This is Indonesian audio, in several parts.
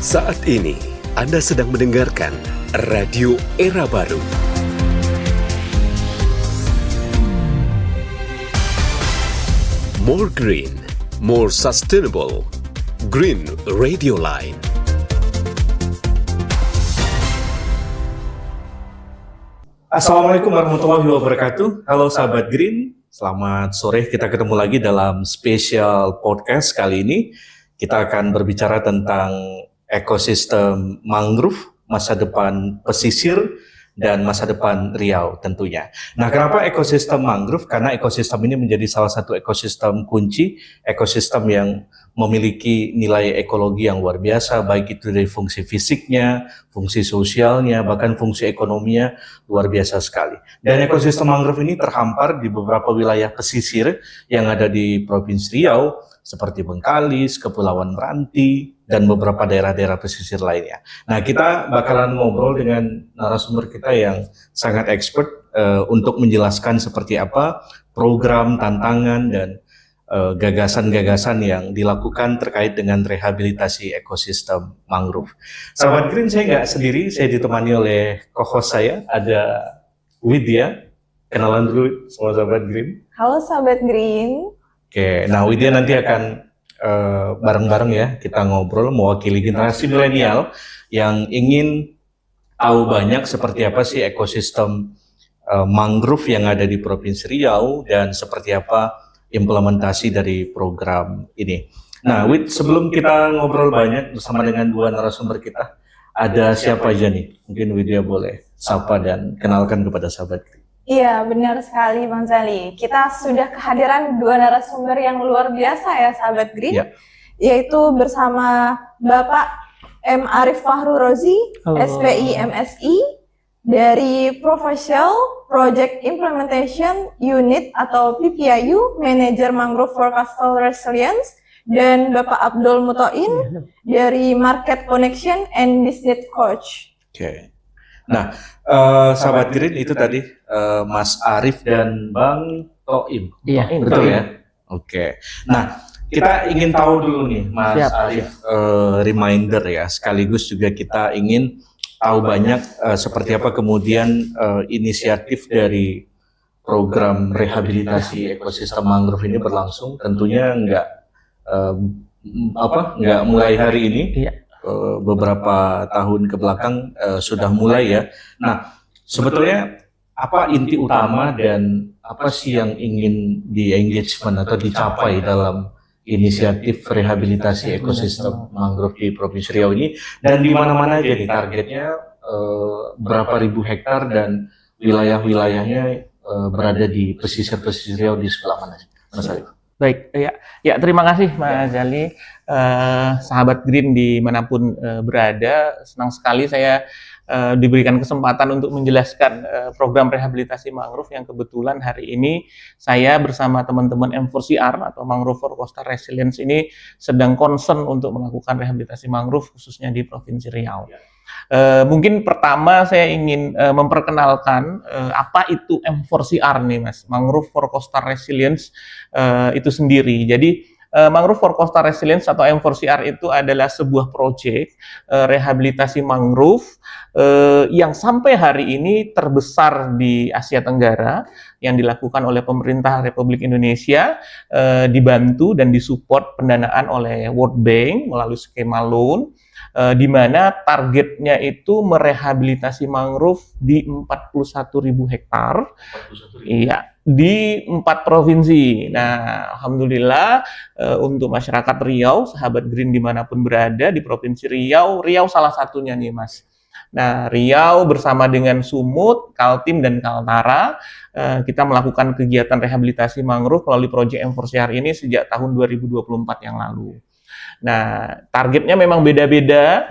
Saat ini Anda sedang mendengarkan Radio Era Baru. More green, more sustainable. Green Radio Line. Assalamualaikum warahmatullahi wabarakatuh. Halo sahabat Green, selamat sore. Kita ketemu lagi dalam spesial podcast kali ini. Kita akan berbicara tentang ekosistem mangrove, masa depan pesisir, dan masa depan Riau tentunya. Nah, kenapa ekosistem mangrove? Karena ekosistem ini menjadi salah satu ekosistem kunci, ekosistem yang memiliki nilai ekologi yang luar biasa, baik itu dari fungsi fisiknya, fungsi sosialnya, bahkan fungsi ekonominya luar biasa sekali. Dan ekosistem mangrove ini terhampar di beberapa wilayah pesisir yang ada di Provinsi Riau, seperti Bengkalis, Kepulauan Meranti, dan beberapa daerah-daerah pesisir lainnya. Nah, kita bakalan ngobrol dengan narasumber kita yang sangat expert untuk menjelaskan seperti apa program, tantangan, dan gagasan-gagasan yang dilakukan terkait dengan rehabilitasi ekosistem mangrove. Sahabat Green, saya nggak sendiri, saya ditemani oleh co-host saya, ada Widya. Kenalan dulu sama sahabat Green. Halo sahabat Green. Oke, nah Widya nanti akan bareng-bareng ya kita ngobrol mewakili generasi milenial yang ingin tahu banyak seperti apa sih ekosistem mangrove yang ada di Provinsi Riau dan seperti apa implementasi dari program ini. Nah, Wid, sebelum kita ngobrol banyak bersama dengan dua narasumber kita, ada siapa aja nih? Mungkin Widya boleh sapa dan kenalkan kepada sahabat. Iya, benar sekali Bang Zali. Kita sudah kehadiran dua narasumber yang luar biasa ya sahabat Green, yaitu bersama Bapak M. Arif Fahru Rozi, SPI MSI, dari Professional Project Implementation Unit atau PPIU, Manager Mangrove for Coastal Resilience, dan Bapak Abdul Mutoin dari Market Connection and Business Coach. Oke. Nah, sahabat Green itu tadi Mas Arif dan Bang Toim. Iya, betul ya? Oke. Nah, kita ingin tahu dulu nih Mas Arif, reminder ya, sekaligus juga kita ingin tahu banyak seperti apa kemudian inisiatif dari program rehabilitasi ekosistem mangrove ini berlangsung. Tentunya nggak mulai hari ini. Iya. Beberapa tahun ke belakang sudah mulai ya. Nah, sebetulnya apa inti utama dan apa sih yang ingin di-engagement atau dicapai dalam inisiatif rehabilitasi ekosistem mangrove di Provinsi Riau ini, dan di mana-mana aja nih targetnya, berapa ribu hektar dan wilayah-wilayahnya berada di pesisir-pesisir Riau di sebelah mana, Mas Arif? Baik, ya terima kasih Mas Jali. Sahabat Green dimanapun berada, senang sekali saya diberikan kesempatan untuk menjelaskan program rehabilitasi mangrove yang kebetulan hari ini saya bersama teman-teman M4CR atau Mangrove for Coastal Resilience ini sedang concern untuk melakukan rehabilitasi mangrove khususnya di Provinsi Riau. Mungkin pertama saya ingin memperkenalkan apa itu M4CR nih Mas, Mangrove for Coastal Resilience itu sendiri. Jadi Mangrove for Coastal Resilience atau M4CR itu adalah sebuah proyek rehabilitasi mangrove yang sampai hari ini terbesar di Asia Tenggara yang dilakukan oleh pemerintah Republik Indonesia, dibantu dan disupport pendanaan oleh World Bank melalui skema loan, di mana targetnya itu merehabilitasi mangrove di 41.000 hektar. Iya, di 4 provinsi. Nah, alhamdulillah untuk masyarakat Riau, sahabat Green dimanapun berada di Provinsi Riau, Riau salah satunya nih Mas. Nah, Riau bersama dengan Sumut, Kaltim, dan Kaltara, kita melakukan kegiatan rehabilitasi mangrove melalui proyek M4CR ini sejak tahun 2024 yang lalu. Nah, targetnya memang beda-beda,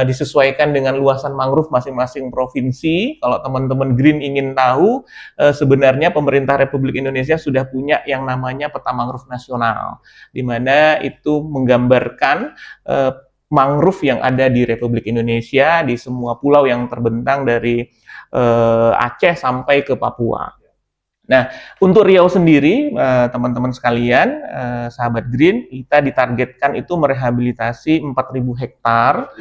disesuaikan dengan luasan mangrove masing-masing provinsi. Kalau teman-teman Green ingin tahu, sebenarnya pemerintah Republik Indonesia sudah punya yang namanya peta mangrove nasional, di mana itu menggambarkan mangrove yang ada di Republik Indonesia di semua pulau yang terbentang dari Aceh sampai ke Papua. Nah, untuk Riau sendiri, teman-teman sekalian, sahabat Green, kita ditargetkan itu merehabilitasi 4.000 hektar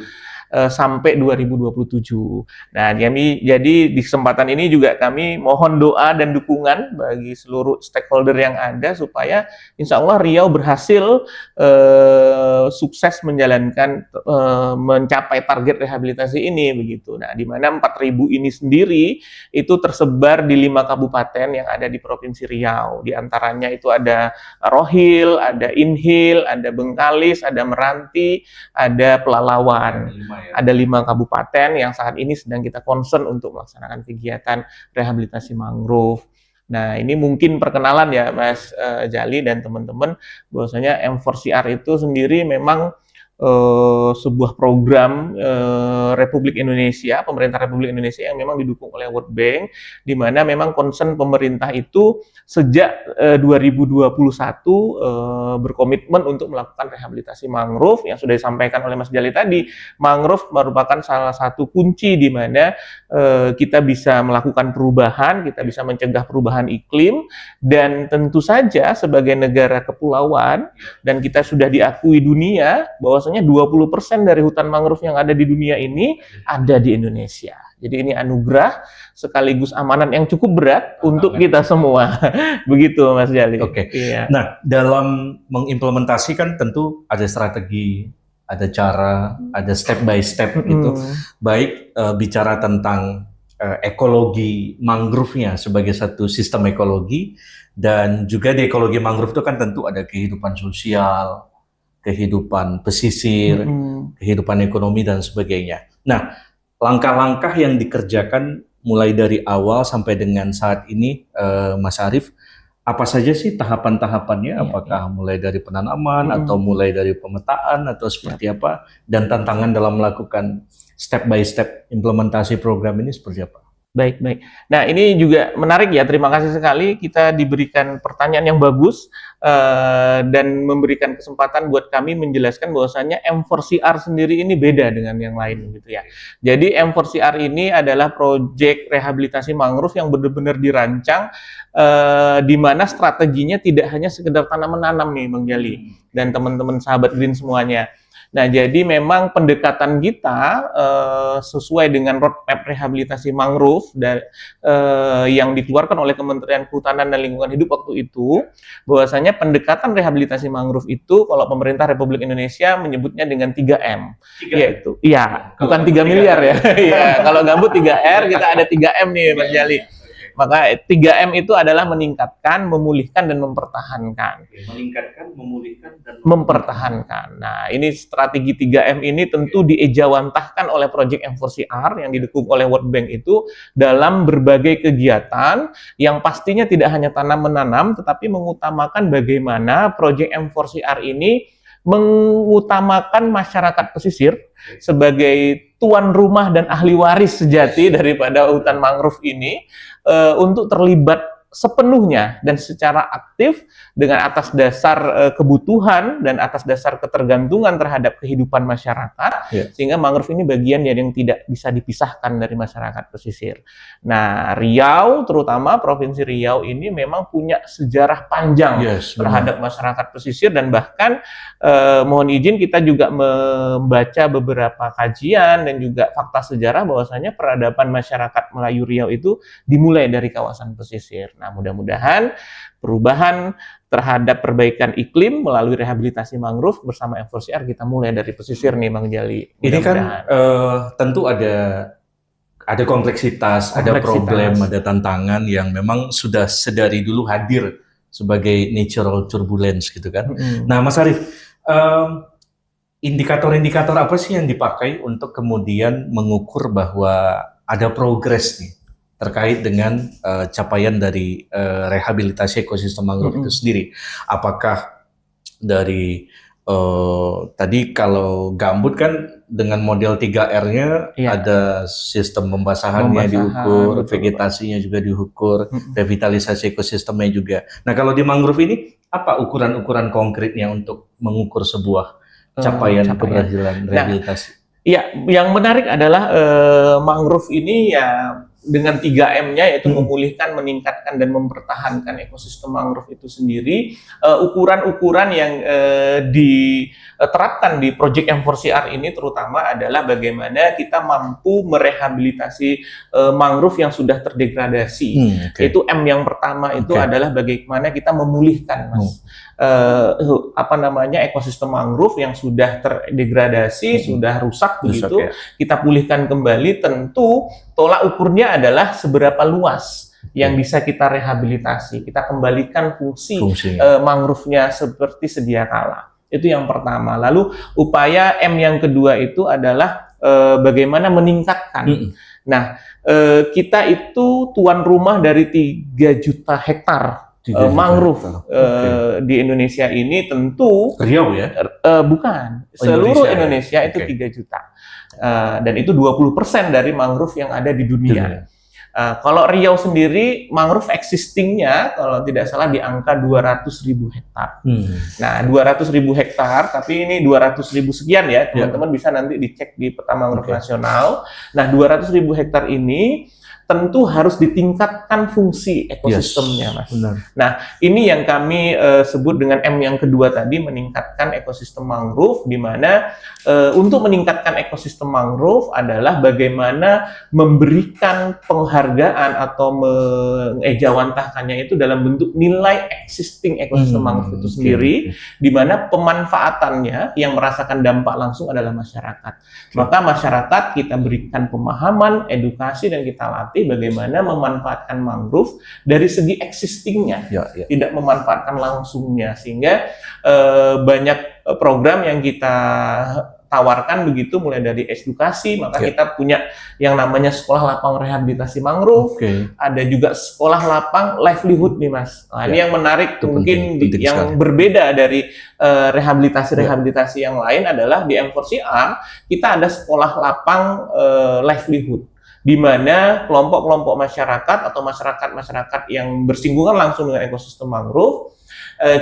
sampai 2027. Nah, jadi di kesempatan ini juga kami mohon doa dan dukungan bagi seluruh stakeholder yang ada supaya insya Allah Riau berhasil sukses menjalankan mencapai target rehabilitasi ini begitu. Nah, di mana 4.000 ini sendiri itu tersebar di 5 kabupaten yang ada di Provinsi Riau. Di antaranya itu ada Rohil, ada Inhil, ada Bengkalis, ada Meranti, ada Pelalawan. Ada 5 kabupaten yang saat ini sedang kita concern untuk melaksanakan kegiatan rehabilitasi mangrove. Nah, ini mungkin perkenalan ya Mas Jali dan teman-teman, bahwasanya M4CR itu sendiri memang sebuah program Republik Indonesia, pemerintah Republik Indonesia yang memang didukung oleh World Bank, di mana memang concern pemerintah itu sejak 2021 berkomitmen untuk melakukan rehabilitasi mangrove yang sudah disampaikan oleh Mas Jali tadi. Mangrove merupakan salah satu kunci di mana kita bisa melakukan perubahan, kita bisa mencegah perubahan iklim, dan tentu saja sebagai negara kepulauan dan kita sudah diakui dunia bahwasanya 20% dari hutan mangrove yang ada di dunia ini ada di Indonesia. Jadi ini anugerah sekaligus amanat yang cukup berat untuk kita semua. Begitu Mas Jali. Oke. Iya. Nah, dalam mengimplementasikan tentu ada strategi, ada cara, ada step by step gitu. Baik bicara tentang ekologi mangrove-nya sebagai satu sistem ekologi, dan juga di ekologi mangrove itu kan tentu ada kehidupan sosial, kehidupan pesisir, kehidupan ekonomi dan sebagainya. Nah, langkah-langkah yang dikerjakan mulai dari awal sampai dengan saat ini, Mas Arief, apa saja sih tahapan-tahapannya? Apakah mulai dari penanaman atau mulai dari pemetaan atau seperti apa? Dan tantangan dalam melakukan step by step implementasi program ini seperti apa? Baik. Nah, ini juga menarik ya. Terima kasih sekali kita diberikan pertanyaan yang bagus dan memberikan kesempatan buat kami menjelaskan bahwasannya M4CR sendiri ini beda dengan yang lain gitu ya. Jadi M4CR ini adalah proyek rehabilitasi mangrove yang benar-benar dirancang di mana strateginya tidak hanya sekedar tanam-menanam nih Bang Jali dan teman-teman sahabat Green semuanya. Nah, jadi memang pendekatan kita sesuai dengan roadmap rehabilitasi mangrove yang dikeluarkan oleh Kementerian Kehutanan dan Lingkungan Hidup waktu itu, bahwasanya pendekatan rehabilitasi mangrove itu kalau pemerintah Republik Indonesia menyebutnya dengan 3M. Yaitu, iya, bukan 3 miliar ya. Iya, kalau gambut 3R, kita ada 3M nih Mas Jali. Maka 3M itu adalah meningkatkan, memulihkan, dan mempertahankan. Meningkatkan, memulihkan, dan mempertahankan. Nah, ini strategi 3M ini tentu diejawantahkan oleh proyek M4CR yang didukung oleh World Bank itu dalam berbagai kegiatan yang pastinya tidak hanya tanam-menanam, tetapi mengutamakan bagaimana proyek M4CR ini mengutamakan masyarakat pesisir sebagai tuan rumah dan ahli waris sejati daripada hutan mangrove ini untuk terlibat sepenuhnya dan secara aktif dengan atas dasar kebutuhan dan atas dasar ketergantungan terhadap kehidupan masyarakat, sehingga mangrove ini bagian yang tidak bisa dipisahkan dari masyarakat pesisir. Nah, Riau, terutama Provinsi Riau ini memang punya sejarah panjang terhadap masyarakat pesisir, dan bahkan mohon izin kita juga membaca beberapa kajian dan juga fakta sejarah bahwasanya peradaban masyarakat Melayu Riau itu dimulai dari kawasan pesisir. Nah, mudah-mudahan perubahan terhadap perbaikan iklim melalui rehabilitasi mangrove bersama M4CR kita mulai dari pesisir nih Bang Jali. Ini kan tentu ada kompleksitas, ada problem, ada tantangan yang memang sudah sedari dulu hadir sebagai natural turbulence gitu kan. Nah, Mas Arief, indikator-indikator apa sih yang dipakai untuk kemudian mengukur bahwa ada progres nih terkait dengan capaian dari rehabilitasi ekosistem mangrove itu sendiri? Apakah dari tadi kalau gambut kan dengan model 3R-nya ada sistem pembasahannya diukur, vegetasinya juga diukur, revitalisasi ekosistemnya juga. Nah, kalau di mangrove ini apa ukuran-ukuran konkretnya untuk mengukur sebuah capaian keberhasilan rehabilitasi? Iya, yang menarik adalah mangrove ini ya dengan 3M-nya, yaitu memulihkan, meningkatkan, dan mempertahankan ekosistem mangrove itu sendiri. Ukuran-ukuran yang diterapkan di Project M4CR ini terutama adalah bagaimana kita mampu merehabilitasi mangrove yang sudah terdegradasi. Itu M yang pertama itu adalah bagaimana kita memulihkan, Mas. Ekosistem mangrove yang sudah terdegradasi, sudah rusak begitu, kita pulihkan kembali. Tentu tolak ukurnya adalah seberapa luas yang bisa kita rehabilitasi, kita kembalikan fungsi mangrove-nya seperti sedia kala. Itu yang pertama. Lalu upaya M yang kedua itu adalah bagaimana meningkatkan. Nah, kita itu tuan rumah dari 3 juta hektar mangrove di Indonesia ini. Tentu Riau ya? Bukan, seluruh Indonesia itu 3 juta. Dan itu 20% dari mangrove yang ada di dunia. Kalau Riau sendiri, mangrove existing-nya kalau tidak salah di angka 200.000 hektar. Nah, 200.000 hektar, tapi ini 200.000 sekian ya, teman-teman bisa nanti dicek di Peta Mangrove Nasional. Nah, 200.000 hektar ini tentu harus ditingkatkan fungsi ekosistemnya, Mas. Benar. Nah, ini yang kami sebut dengan M yang kedua tadi, meningkatkan ekosistem mangrove, di mana untuk meningkatkan ekosistem mangrove adalah bagaimana memberikan penghargaan atau mengejawantahkannya itu dalam bentuk nilai existing ekosistem mangrove itu sendiri, di mana pemanfaatannya yang merasakan dampak langsung adalah masyarakat. Maka masyarakat kita berikan pemahaman, edukasi, dan kita latih bagaimana memanfaatkan mangrove dari segi existingnya, tidak memanfaatkan langsungnya, sehingga banyak program yang kita tawarkan begitu, mulai dari edukasi, maka kita punya yang namanya sekolah lapang rehabilitasi mangrove, ada juga sekolah lapang livelihood nih, Mas. Nah, ini yang menarik, itu mungkin penting yang sekali. Berbeda dari rehabilitasi-rehabilitasi yang lain adalah di M4CR kita ada sekolah lapang livelihood, di mana kelompok-kelompok masyarakat atau masyarakat-masyarakat yang bersinggungan langsung dengan ekosistem mangrove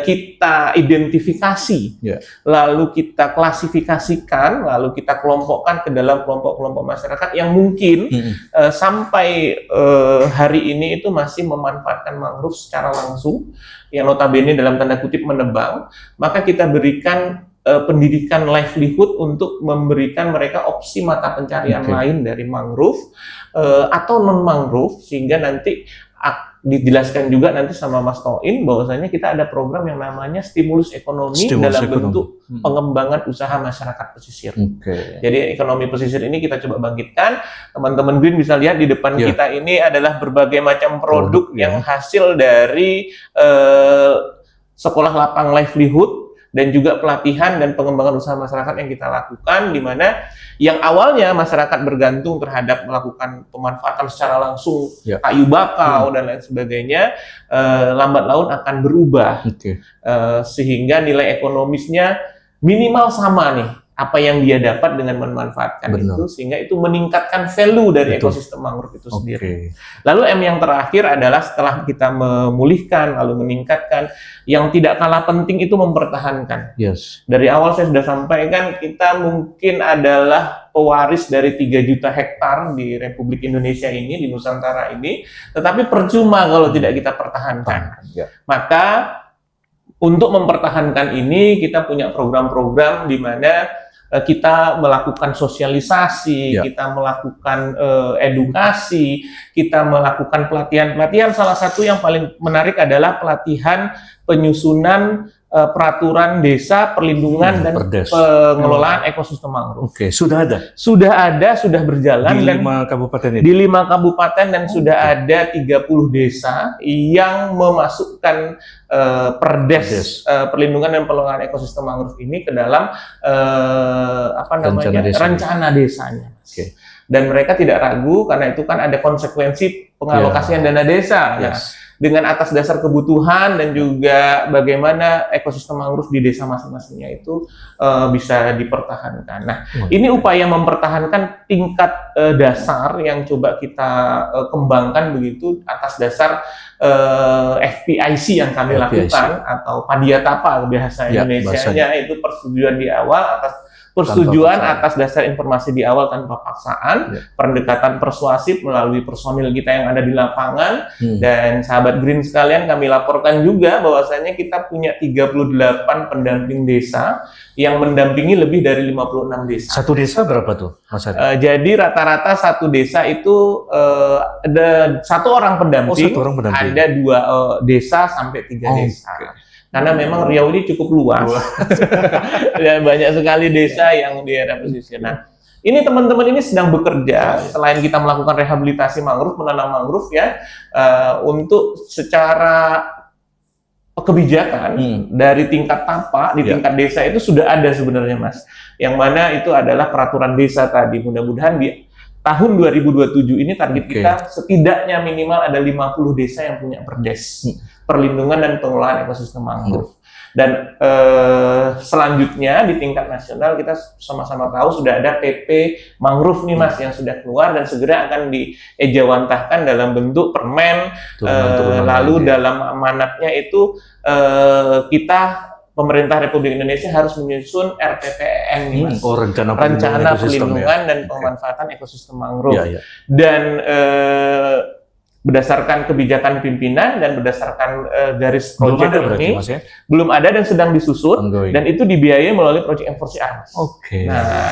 kita identifikasi, lalu kita klasifikasikan, lalu kita kelompokkan ke dalam kelompok-kelompok masyarakat yang mungkin sampai hari ini itu masih memanfaatkan mangrove secara langsung, yang notabene dalam tanda kutip menebang. Maka kita berikan pendidikan livelihood untuk memberikan mereka opsi mata pencarian lain dari mangrove atau non mangrove, sehingga nanti dijelaskan juga nanti sama Mas Toin bahwasanya kita ada program yang namanya stimulus ekonomi dalam bentuk pengembangan usaha masyarakat pesisir. Jadi ekonomi pesisir ini kita coba bangkitkan. Teman-teman Green bisa lihat di depan kita ini adalah berbagai macam produk yang hasil dari sekolah lapang livelihood dan juga pelatihan dan pengembangan usaha masyarakat yang kita lakukan, di mana yang awalnya masyarakat bergantung terhadap melakukan pemanfaatan secara langsung kayu bakau dan lain sebagainya, lambat laun akan berubah, sehingga nilai ekonomisnya minimal sama nih apa yang dia dapat dengan memanfaatkan itu, sehingga itu meningkatkan value dari ekosistem mangrove itu sendiri. Lalu M yang terakhir adalah setelah kita memulihkan lalu meningkatkan, yang tidak kalah penting itu mempertahankan. Dari awal saya sudah sampaikan, kita mungkin adalah pewaris dari 3 juta hektar di Republik Indonesia ini, di Nusantara ini, tetapi percuma kalau tidak kita pertahankan. Maka untuk mempertahankan ini kita punya program-program di mana kita melakukan sosialisasi, kita melakukan edukasi, kita melakukan pelatihan-pelatihan. Salah satu yang paling menarik adalah pelatihan penyusunan peraturan desa perlindungan dan pengelolaan ekosistem mangrove. Sudah ada? Sudah ada, sudah berjalan. Di 5 kabupaten ini? Di 5 kabupaten, dan sudah ada 30 desa yang memasukkan perdes perlindungan dan pengelolaan ekosistem mangrove ini ke dalam rencana desanya. Dan mereka tidak ragu, karena itu kan ada konsekuensi pengalokasian dana desa. Nah, dengan atas dasar kebutuhan dan juga bagaimana ekosistem mangrove di desa masing-masingnya itu bisa dipertahankan. Nah, ini upaya mempertahankan tingkat dasar yang coba kita kembangkan begitu atas dasar FPIC yang kami lakukan atau Padiatapa bahasa Indonesianya, itu persetujuan di awal atas dasar informasi di awal tanpa paksaan, pendekatan persuasif melalui personil kita yang ada di lapangan, dan sahabat Green sekalian, kami laporkan juga bahwasanya kita punya 38 pendamping desa yang mendampingi lebih dari 56 desa. Satu desa berapa tuh, Mas Adi? Jadi rata-rata satu desa itu ada satu orang pendamping, ada 2 desa sampai 3 desa. Karena memang Riau ini cukup luas, dan banyak sekali desa yang di daerah pesisir. Nah, ini teman-teman ini sedang bekerja, selain kita melakukan rehabilitasi mangrove, menanam mangrove ya, untuk secara kebijakan dari tingkat tapak di tingkat desa itu sudah ada sebenarnya, Mas. Yang mana itu adalah peraturan desa tadi. Mudah-mudahan di tahun 2027 ini target kita setidaknya minimal ada 50 desa yang punya perdes, perlindungan dan pengelolaan ekosistem mangrove. Dan selanjutnya di tingkat nasional kita sama-sama tahu sudah ada PP mangrove nih, Mas, yang sudah keluar dan segera akan diejawantahkan dalam bentuk permen. Lalu dalam amanatnya itu kita pemerintah Republik Indonesia harus menyusun RPPM nih, Mas. Rencana perlindungan dan pemanfaatan ekosistem mangrove. Dan berdasarkan kebijakan pimpinan dan berdasarkan garis proyek ini, Mas, ya? Belum ada dan sedang disusun, dan itu dibiayai melalui proyek M4CR, Mas.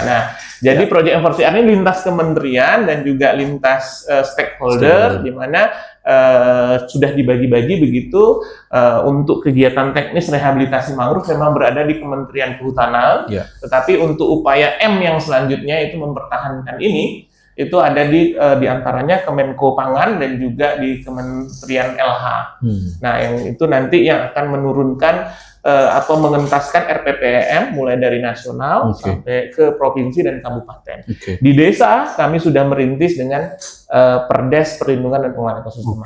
Nah, jadi proyek M4CR ini lintas kementerian dan juga lintas stakeholder, di mana sudah dibagi-bagi begitu. Untuk kegiatan teknis rehabilitasi mangrove memang berada di Kementerian Kehutanan, tetapi untuk upaya M yang selanjutnya itu mempertahankan ini, itu ada di antaranya Kemenko Pangan dan juga di Kementerian LH. Nah, yang itu nanti yang akan menurunkan atau mengentaskan RPPM mulai dari nasional sampai ke provinsi dan kabupaten. Di desa kami sudah merintis dengan Perdes Perlindungan dan Pengelolaan Ekosistem.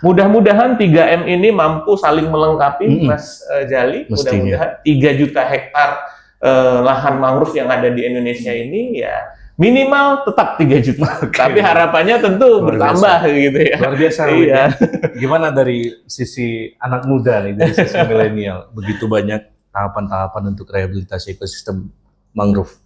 Mudah-mudahan 3M ini mampu saling melengkapi, Mas Jali. Mudah-mudahan 3 juta hektar lahan mangrove yang ada di Indonesia ini ya minimal tetap 3 juta. Tapi harapannya tentu bertambah gitu ya. Luar biasa. Gimana dari sisi anak muda nih, dari sisi milenial, begitu banyak tahapan-tahapan untuk rehabilitasi ekosistem mangrove?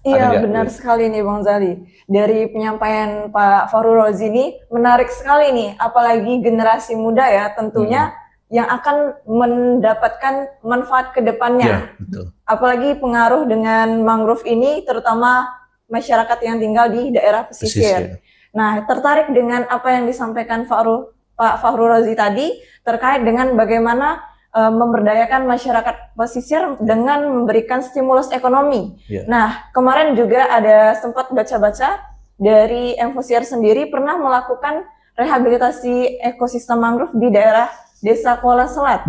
Iya, benar sekali nih Bang Zali. Dari penyampaian Pak Fahru Rozi ini menarik sekali nih, apalagi generasi muda ya tentunya yang akan mendapatkan manfaat ke depannya. Apalagi pengaruh dengan mangrove ini terutama masyarakat yang tinggal di daerah pesisir. Nah, tertarik dengan apa yang disampaikan Pak Fahru Rozi tadi terkait dengan bagaimana memberdayakan masyarakat pesisir dengan memberikan stimulus ekonomi. Nah, kemarin juga ada sempat baca-baca dari M4CR sendiri pernah melakukan rehabilitasi ekosistem mangrove di daerah Desa Kuala Selat.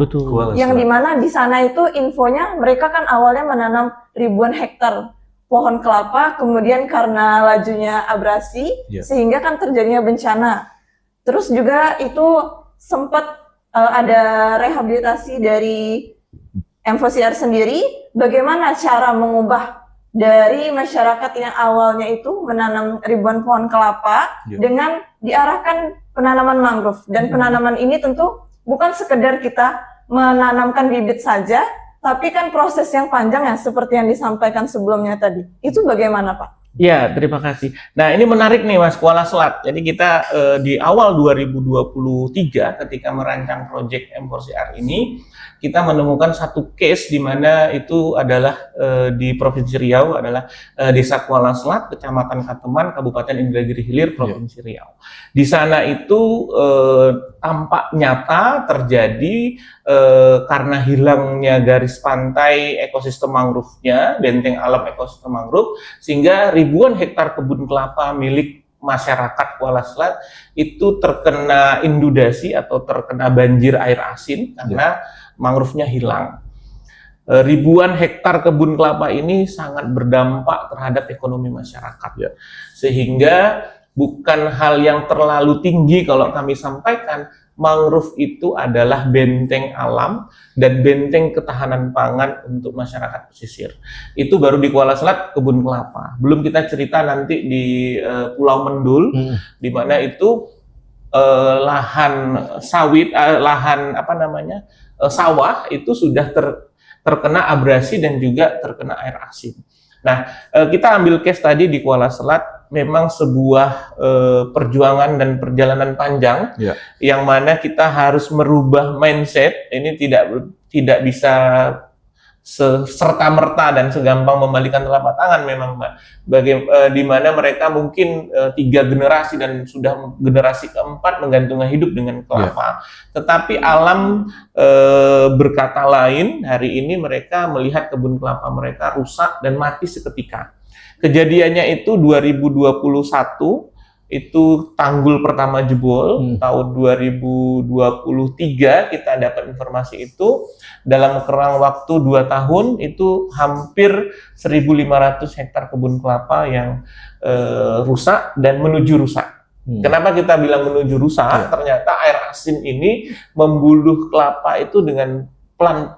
Yang dimana di sana itu infonya mereka kan awalnya menanam ribuan hektar pohon kelapa, kemudian karena lajunya abrasi, sehingga kan terjadinya bencana. Terus juga itu sempat ada rehabilitasi dari M4CR sendiri, bagaimana cara mengubah dari masyarakat yang awalnya itu menanam ribuan pohon kelapa dengan diarahkan penanaman mangrove. Dan penanaman ini tentu bukan sekedar kita menanamkan bibit saja, tapi kan proses yang panjang ya, seperti yang disampaikan sebelumnya tadi. Itu bagaimana, Pak? Ya, terima kasih. Nah, ini menarik nih, Mas, Kuala Selat. Jadi kita di awal 2023 ketika merancang proyek M4CR ini, kita menemukan satu case di mana itu adalah di Provinsi Riau, adalah Desa Kuala Selat, Kecamatan Kateman, Kabupaten Indragiri Hilir, Provinsi Riau. Di sana itu tampak nyata terjadi karena hilangnya garis pantai ekosistem mangrove-nya, benteng alam ekosistem mangrove, sehingga ribuan hektar kebun kelapa milik masyarakat Kuala Selat itu terkena inundasi atau terkena banjir air asin karena mangrove-nya hilang. Ribuan hektar kebun kelapa ini sangat berdampak terhadap ekonomi masyarakat. Sehingga bukan hal yang terlalu tinggi kalau kami sampaikan, mangrove itu adalah benteng alam dan benteng ketahanan pangan untuk masyarakat pesisir. Itu baru di Kuala Selat kebun kelapa. Belum kita cerita nanti di Pulau Mendul, di mana itu lahan sawit, lahan sawah itu sudah terkena abrasi dan juga terkena air asin. Nah, kita ambil case tadi di Kuala Selat, memang sebuah perjuangan dan perjalanan panjang, yang mana kita harus merubah mindset. Ini tidak bisa serta-merta dan segampang membalikan telapak tangan memang, Mbak. Di mana mereka mungkin 3 generasi dan sudah generasi keempat menggantungkan hidup dengan kelapa. Tetapi alam berkata lain, hari ini mereka melihat kebun kelapa mereka rusak dan mati seketika. Kejadiannya itu 2021, itu tanggul pertama jebol. Tahun 2023 kita dapat informasi itu, dalam kerang waktu 2 tahun itu hampir 1.500 hektar kebun kelapa yang rusak dan menuju rusak. Kenapa kita bilang menuju rusak? Ternyata air asin ini membunuh kelapa itu dengan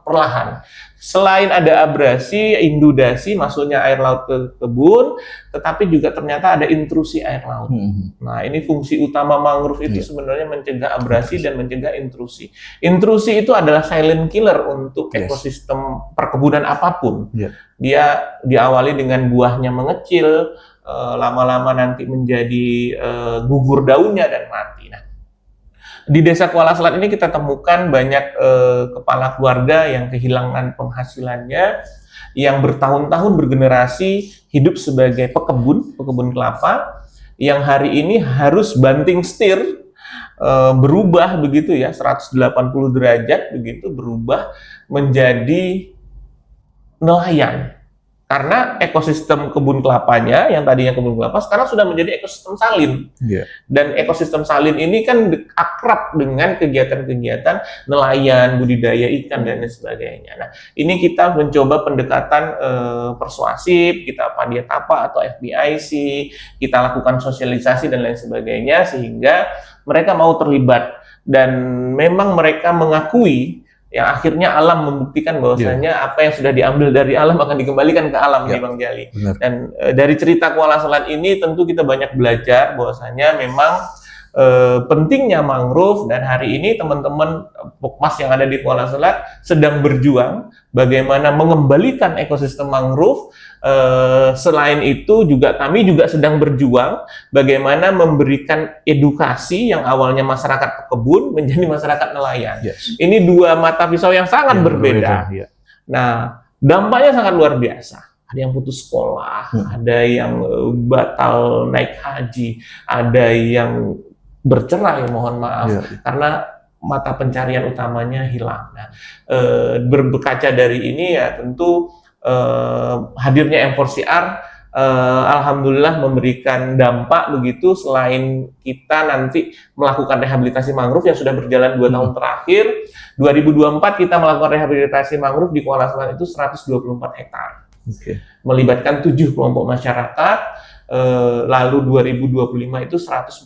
perlahan. Selain ada abrasi, inundasi, masuknya air laut ke kebun, tetapi juga ternyata ada intrusi air laut. Nah, ini fungsi utama mangrove itu sebenarnya mencegah abrasi dan mencegah intrusi. Intrusi itu adalah silent killer untuk ekosistem perkebunan apapun. Dia diawali dengan buahnya mengecil, lama-lama nanti menjadi gugur daunnya dan mati. Nah, di Desa Kuala Selat ini kita temukan banyak kepala keluarga yang kehilangan penghasilannya, yang bertahun-tahun bergenerasi hidup sebagai pekebun kelapa, yang hari ini harus banting setir, berubah begitu ya, 180 derajat begitu, berubah menjadi nelayan. Karena ekosistem kebun kelapanya, yang tadinya kebun kelapa, sekarang sudah menjadi ekosistem salin. Dan ekosistem salin ini kan akrab dengan kegiatan-kegiatan nelayan, budidaya ikan, dan lain sebagainya. Nah, ini kita mencoba pendekatan persuasif, kita Padia Tapa atau FBIC, kita lakukan sosialisasi dan lain sebagainya, sehingga mereka mau terlibat. Dan memang mereka mengakui, yang akhirnya alam membuktikan bahwasanya apa yang sudah diambil dari alam akan dikembalikan ke alam, nih Bang Jali. Dan dari cerita Kuala Selat ini tentu kita banyak belajar bahwasanya memang pentingnya mangrove, dan hari ini teman-teman Pokmas yang ada di Kuala Selat sedang berjuang bagaimana mengembalikan ekosistem mangrove. Selain itu juga kami juga sedang berjuang bagaimana memberikan edukasi yang awalnya masyarakat pekebun menjadi masyarakat nelayan. Ini 2 mata pisau yang sangat berbeda. Nah, dampaknya sangat luar biasa. Ada yang putus sekolah, ada yang batal naik haji, ada yang bercerai, mohon maaf, karena mata pencarian utamanya hilang. Nah, berkaca dari ini ya tentu hadirnya M4CR alhamdulillah memberikan dampak begitu. Selain kita nanti melakukan rehabilitasi mangrove yang sudah berjalan 2 tahun terakhir, 2024 kita melakukan rehabilitasi mangrove di Kuala Selat itu 124 hektar. Melibatkan 7 kelompok masyarakat. Lalu 2025 itu 145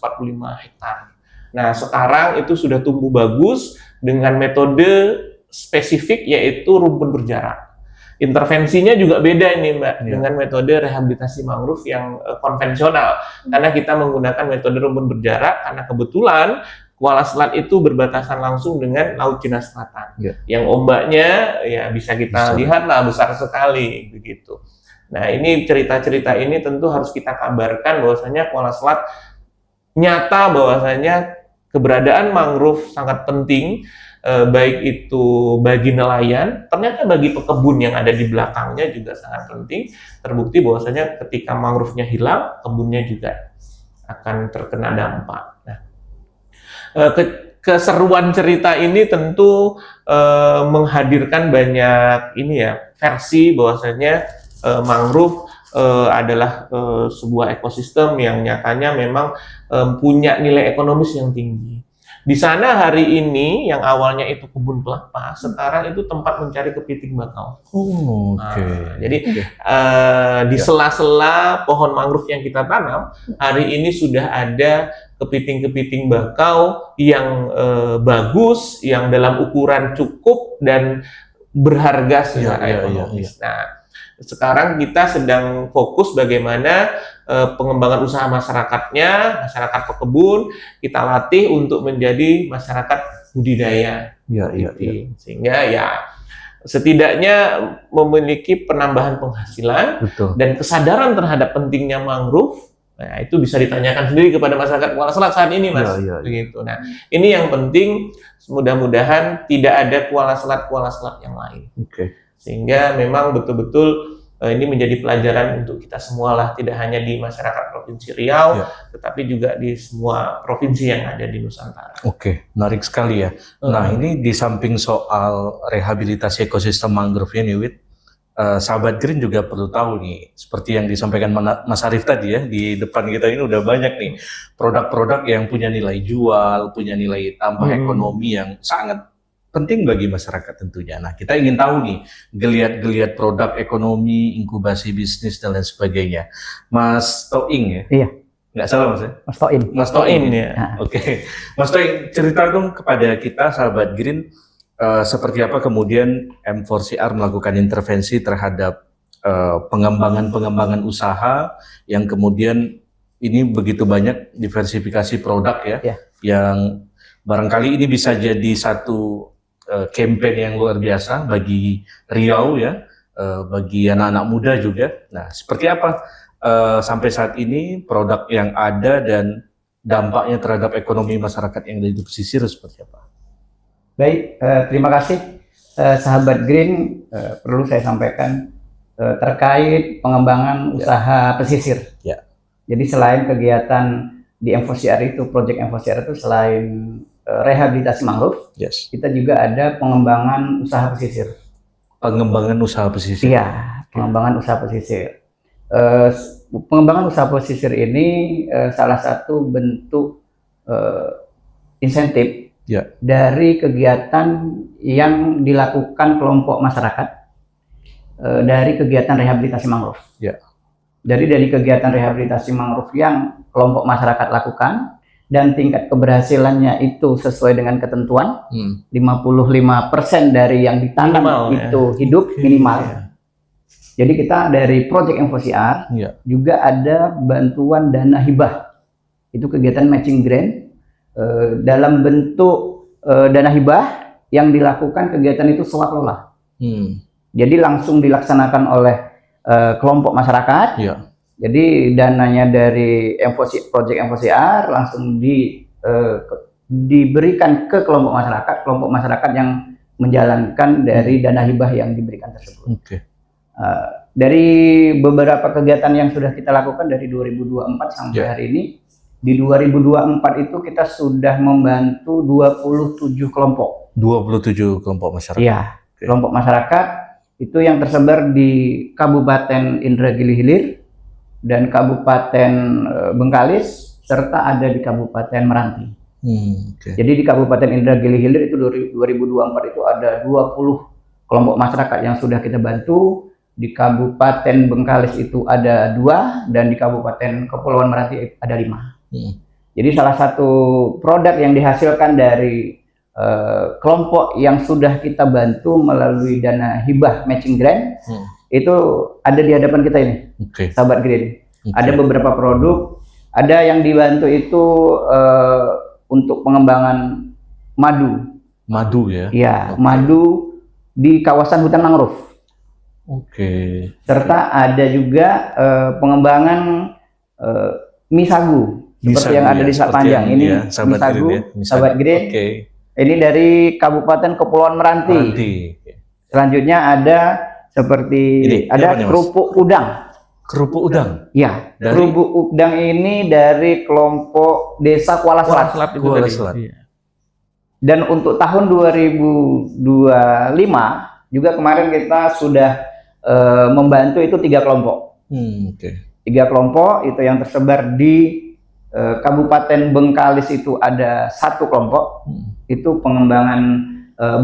hektar. Nah, sekarang itu sudah tumbuh bagus dengan metode spesifik, yaitu rumpun berjarak. Intervensinya juga beda ini, Mbak, dengan metode rehabilitasi mangrove yang konvensional. Karena kita menggunakan metode rumpun berjarak, karena kebetulan Kuala Selat itu berbatasan langsung dengan Laut Cina Selatan. Yang ombaknya ya bisa kita lihat lah, besar sekali begitu. Nah, ini cerita-cerita ini tentu harus kita kabarkan bahwasanya Kuala Selat nyata bahwasanya keberadaan mangrove sangat penting, baik itu bagi nelayan, ternyata bagi pekebun yang ada di belakangnya juga sangat penting. Terbukti bahwasanya ketika mangrove-nya hilang, kebunnya juga akan terkena dampak. Nah, keseruan cerita ini tentu menghadirkan banyak versi bahwasanya mangrove adalah sebuah ekosistem yang nyatanya memang punya nilai ekonomis yang tinggi. Di sana hari ini yang awalnya itu kebun kelapa, sekarang itu tempat mencari kepiting bakau. Jadi di sela-sela pohon mangrove yang kita tanam, hari ini sudah ada kepiting-kepiting bakau yang bagus, yang dalam ukuran cukup dan berharga secara ekonomis. Nah, Sekarang kita sedang fokus bagaimana pengembangan usaha masyarakatnya, masyarakat pekebun, kita latih untuk menjadi masyarakat budidaya. Sehingga ya setidaknya memiliki penambahan penghasilan. Betul. Dan kesadaran terhadap pentingnya mangrove. Nah, itu bisa ditanyakan sendiri kepada masyarakat Kuala Selat saat ini, Mas. Begitu. Nah, ini yang penting, mudah-mudahan tidak ada Kuala Selat yang lain. Sehingga memang betul-betul ini menjadi pelajaran untuk kita semua lah, tidak hanya di masyarakat Provinsi Riau, tetapi juga di semua provinsi yang ada di Nusantara. Menarik sekali ya. Nah, ini di samping soal rehabilitasi ekosistem mangrove ini, Wid, sahabat Green juga perlu tahu nih, seperti yang disampaikan Mas Arief tadi ya, di depan kita ini udah banyak nih produk-produk yang punya nilai jual, punya nilai tambah ekonomi yang sangat penting bagi masyarakat tentunya. Nah, kita ingin tahu nih geliat-geliat produk ekonomi, inkubasi bisnis dan lain sebagainya. Mas Toing ya? Iya. Nggak salah Mas ya? Mas Toing ya. Mas Toing, cerita dong kepada kita sahabat Green, seperti apa kemudian M4CR melakukan intervensi terhadap pengembangan usaha yang kemudian ini begitu banyak diversifikasi produk ya, yang barangkali ini bisa jadi satu campaign yang luar biasa bagi Riau ya, bagi anak-anak muda juga. Nah, seperti apa sampai saat ini produk yang ada dan dampaknya terhadap ekonomi masyarakat yang ada di pesisir seperti apa? Baik, terima kasih sahabat Green. Perlu saya sampaikan terkait pengembangan usaha pesisir. Jadi selain kegiatan di M4CR itu, proyek M4CR itu selain rehabilitasi mangrove, kita juga ada pengembangan usaha pesisir. Pengembangan usaha pesisir? Iya, pengembangan usaha pesisir. Pengembangan usaha pesisir ini salah satu bentuk insentif dari kegiatan yang dilakukan kelompok masyarakat dari kegiatan rehabilitasi mangrove. Jadi dari kegiatan rehabilitasi mangrove yang kelompok masyarakat lakukan dan tingkat keberhasilannya itu sesuai dengan ketentuan 55% dari yang ditanam itu hidup minimal. Jadi kita dari Project M4CR juga ada bantuan dana hibah. Itu kegiatan matching grant dalam bentuk dana hibah yang dilakukan kegiatan itu swaklola. Jadi langsung dilaksanakan oleh kelompok masyarakat. Jadi dananya dari Project M4CR langsung diberikan ke kelompok masyarakat yang menjalankan dari dana hibah yang diberikan tersebut. Dari beberapa kegiatan yang sudah kita lakukan dari 2024 sampai hari ini, di 2024 itu kita sudah membantu 27 kelompok. 27 kelompok masyarakat. Iya, kelompok masyarakat itu yang tersebar di Kabupaten Indragiri Hilir dan Kabupaten Bengkalis serta ada di Kabupaten Meranti. Jadi di Kabupaten Indragiri Hilir itu 2024 itu ada 20 kelompok masyarakat yang sudah kita bantu. Di Kabupaten Bengkalis itu ada 2 dan di Kabupaten Kepulauan Meranti ada 5. Jadi salah satu produk yang dihasilkan dari kelompok yang sudah kita bantu melalui dana hibah matching grant itu ada di hadapan kita ini, sahabat Green. Ada beberapa produk, ada yang dibantu itu untuk pengembangan madu. Madu ya? Iya, madu di kawasan hutan mangrove. Serta ada juga pengembangan mie sagu seperti yang ada di Selat Panjang ini, sahabat Green. Ini dari Kabupaten Kepulauan Meranti. Selanjutnya ada seperti ada kerupuk udang. Kerupuk udang? Ya, kerupuk udang ini dari kelompok Desa Kuala Selat. Dan untuk tahun 2025 juga kemarin kita sudah membantu itu 3 kelompok. 3 kelompok itu yang tersebar di Kabupaten Bengkalis itu ada 1 kelompok. Itu pengembangan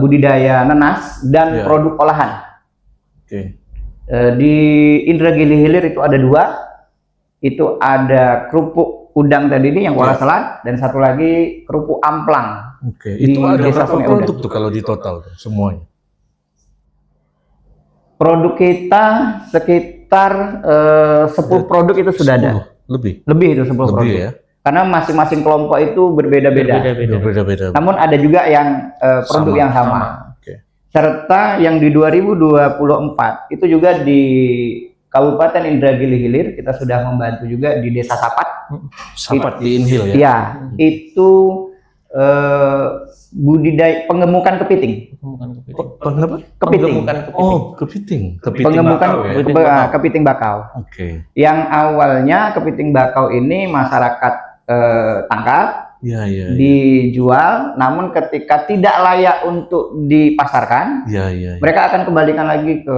budidaya nanas dan produk olahan. Di Indragiri Hilir itu ada 2. Itu ada kerupuk udang tadi ini yang Kuala Selat dan satu lagi kerupuk amplang. Itu ada berapa produk tuh kalau di total tuh, semuanya? Produk kita sekitar 10 produk itu sudah ada. 10 lebih. Lebih itu 10 Lebih produk. ya. Karena masing-masing kelompok itu berbeda-beda. Berbeda-beda. Namun ada juga yang produk Sama. yang sama. Oke. Serta yang di 2024 itu juga di Kabupaten Indragiri Hilir kita sudah membantu juga di Desa Sapat. Sapat di Inhil ya. Ya, itu budidaya pengemukan kepiting. Kenapa? Kepiting. Oh, kepiting. Kepiting Pengemukan bakau ya. kepiting bakau. Oke. Yang awalnya kepiting bakau ini masyarakat tangkap, Ya. dijual, namun ketika tidak layak untuk dipasarkan, Ya. mereka akan kembalikan lagi ke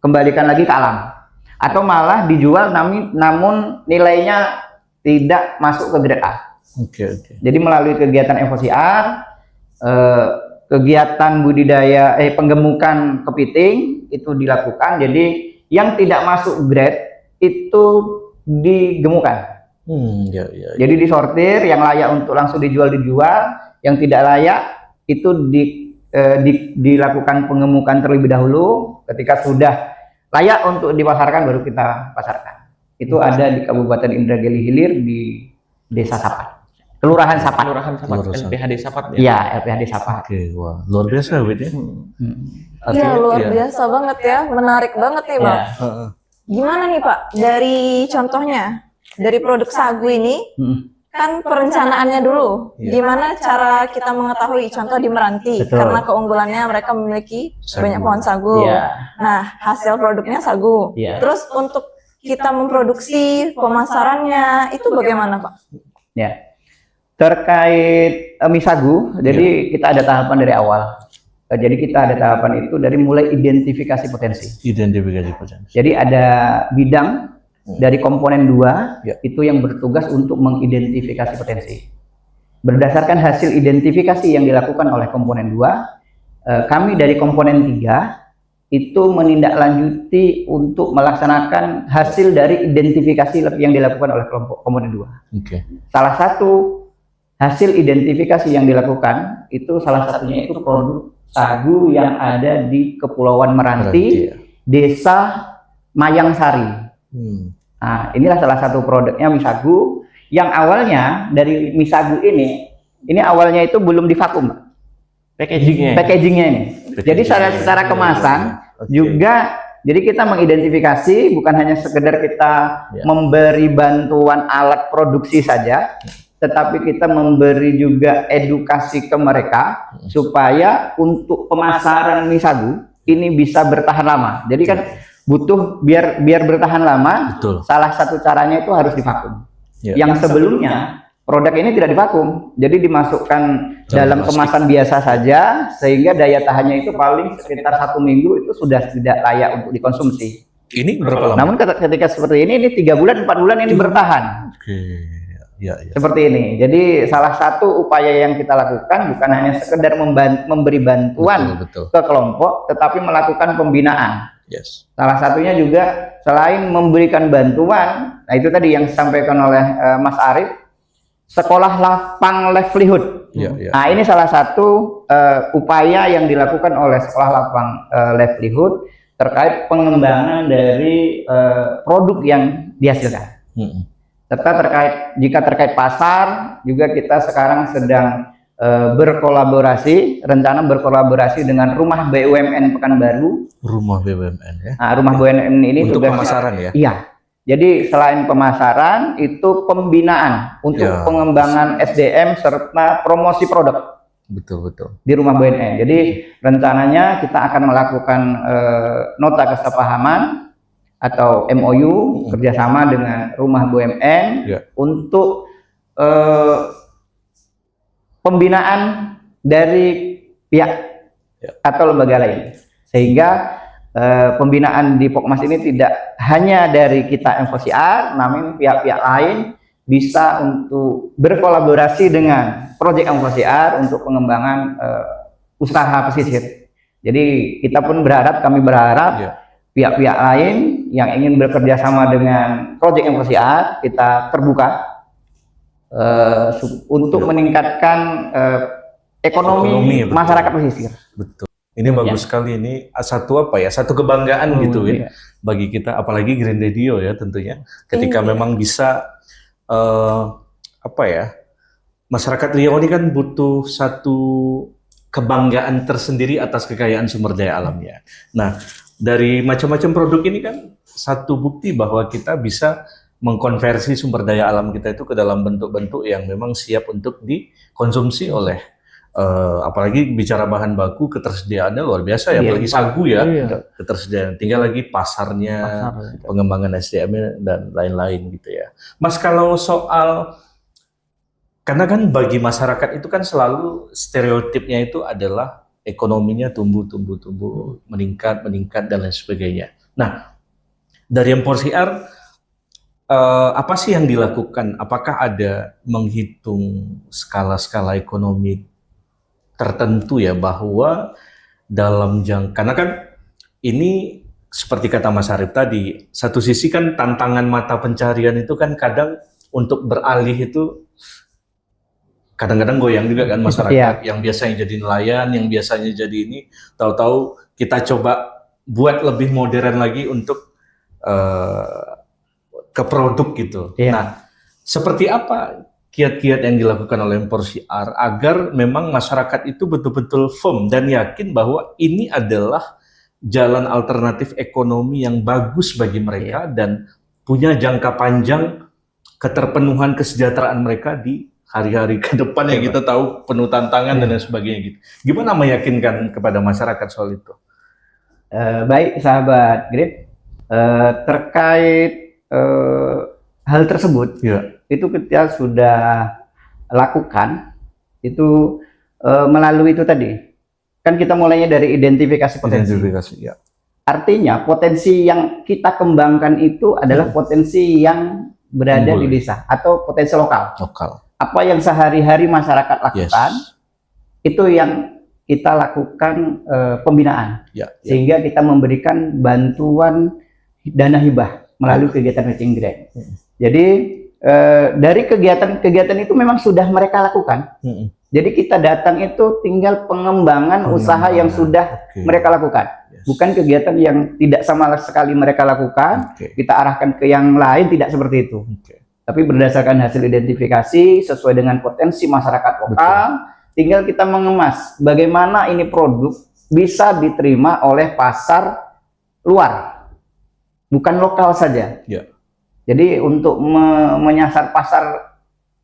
kembalikan lagi ke alam, atau malah dijual namun nilainya tidak masuk ke grade A. Oke. Jadi melalui kegiatan FOCR, kegiatan budidaya pengemukan kepiting itu dilakukan. Jadi yang tidak masuk grade itu digemukan. Ya. Jadi disortir, yang layak untuk langsung dijual, yang tidak layak itu dilakukan pengemukan terlebih dahulu. Ketika sudah layak untuk dipasarkan baru kita pasarkan. Itu ada di Kabupaten Indragiri Hilir di Desa Sapat, Kelurahan Sapat. LPHD Sapat ya. Iya, LPHD Sapat. Oke, wah, luar biasa Wid ya. Iya, luar biasa banget ya, menarik banget nih Bang. Gimana nih Pak, dari contohnya, dari produk sagu ini, kan perencanaannya dulu. Gimana cara kita mengetahui, contoh di Meranti, Betul. karena keunggulannya mereka memiliki banyak pohon sagu. Iya. Nah, hasil produknya sagu. Iya. Terus untuk kita memproduksi pemasarannya, itu bagaimana Pak? Ya. Terkait mie sagu, jadi kita ada tahapan dari awal. Jadi kita ada tahapan itu dari mulai identifikasi potensi. Identifikasi potensi. Jadi ada bidang dari komponen 2 itu yang bertugas untuk mengidentifikasi potensi. Berdasarkan hasil identifikasi yang dilakukan oleh komponen 2, kami dari komponen 3 itu menindaklanjuti untuk melaksanakan hasil dari identifikasi yang dilakukan oleh kelompok komponen 2. Oke. Salah satu hasil identifikasi yang dilakukan itu salah satunya itu produk sagu yang ada di Kepulauan Meranti, Desa Mayangsari. Nah, inilah salah satu produknya mie sagu yang awalnya dari mie sagu ini awalnya itu belum divakum, packagingnya ini. Jadi secara kemasan juga, jadi kita mengidentifikasi bukan hanya sekedar kita memberi bantuan alat produksi saja, tetapi kita memberi juga edukasi ke mereka supaya untuk pemasaran mie sagu ini bisa bertahan lama. Jadi kan butuh biar bertahan lama. Betul. Salah satu caranya itu harus divakum. Yang sebelumnya produk ini tidak divakum, jadi dimasukkan dalam kemasan biasa saja, sehingga daya tahannya itu paling sekitar 1 minggu itu sudah tidak layak untuk dikonsumsi. Ini berapa lama? Namun ketika seperti ini 3 bulan 4 bulan ini bertahan. Oke. Ya. Seperti ini. Jadi salah satu upaya yang kita lakukan bukan hanya sekedar memberi bantuan Betul. ke kelompok, tetapi melakukan pembinaan. Yes. Salah satunya juga selain memberikan bantuan, nah itu tadi yang disampaikan oleh Mas Arif, sekolah lapang livelihood. Nah ini salah satu upaya yang dilakukan oleh sekolah lapang livelihood terkait pengembangan dari produk yang dihasilkan. Serta jika terkait pasar juga kita sekarang sedang rencana berkolaborasi dengan Rumah BUMN Pekanbaru. Rumah BUMN ya. Nah, Rumah BUMN ini untuk tugasnya, pemasaran ya. Iya. Jadi selain pemasaran itu pembinaan untuk pengembangan SDM serta promosi produk. Betul. Di Rumah BUMN. Jadi rencananya kita akan melakukan nota kesepahaman atau MOU kerjasama dengan Rumah BUMN untuk pembinaan dari pihak atau lembaga lain, sehingga pembinaan di Pokmas ini tidak hanya dari kita FOCR, namun pihak-pihak lain bisa untuk berkolaborasi dengan proyek FOCR untuk pengembangan usaha pesisir. Jadi kami berharap pihak-pihak lain yang ingin bekerja sama dengan proyek FOCR, kita terbuka untuk meningkatkan ekonomi masyarakat pesisir. Betul. Ini bagus sekali, ini satu apa ya, satu kebanggaan gitu ya bagi kita, apalagi Green Radio ya tentunya. Ketika memang bisa apa ya, masyarakat Riau ini kan butuh satu kebanggaan tersendiri atas kekayaan sumber daya alamnya. Nah, dari macam-macam produk ini kan satu bukti bahwa kita bisa mengkonversi sumber daya alam kita itu ke dalam bentuk-bentuk yang memang siap untuk dikonsumsi oleh apalagi bicara bahan baku, ketersediaannya luar biasa ya, apalagi sagu ya, ketersediaan, tinggal lagi pasarnya, pengembangan SDM dan lain-lain gitu ya. Mas, kalau soal, karena kan bagi masyarakat itu kan selalu stereotipnya itu adalah ekonominya tumbuh, meningkat dan lain sebagainya. Nah, dari M4CR apa sih yang dilakukan? Apakah ada menghitung skala-skala ekonomi tertentu ya, bahwa dalam karena kan ini seperti kata Mas Arif tadi, satu sisi kan tantangan mata pencarian itu kan kadang untuk beralih itu kadang-kadang goyang juga kan masyarakat yang biasanya jadi nelayan, yang biasanya jadi ini, tahu-tahu kita coba buat lebih modern lagi untuk ke produk gitu. Nah, seperti apa kiat-kiat yang dilakukan oleh M4CR agar memang masyarakat itu betul-betul firm dan yakin bahwa ini adalah jalan alternatif ekonomi yang bagus bagi mereka dan punya jangka panjang keterpenuhan kesejahteraan mereka di hari-hari ke depan yang kita tahu penuh tantangan dan lain sebagainya gitu. Gimana meyakinkan kepada masyarakat soal itu? Baik sahabat Green, terkait hal tersebut, itu kita sudah lakukan itu melalui itu tadi. Kan kita mulainya dari identifikasi potensi. Artinya potensi yang kita kembangkan itu adalah potensi yang berada di desa atau potensi lokal. Apa yang sehari-hari masyarakat lakukan, itu yang kita lakukan pembinaan. Sehingga kita memberikan bantuan dana hibah melalui kegiatan matching grant. Jadi dari kegiatan itu memang sudah mereka lakukan. Jadi kita datang itu tinggal pengembangan usaha yang sudah mereka lakukan. Bukan kegiatan yang tidak sama sekali mereka lakukan, kita arahkan ke yang lain, tidak seperti itu. Tapi berdasarkan hasil identifikasi sesuai dengan potensi masyarakat lokal, tinggal kita mengemas bagaimana ini produk bisa diterima oleh pasar luar, bukan lokal saja. Jadi untuk menyasar pasar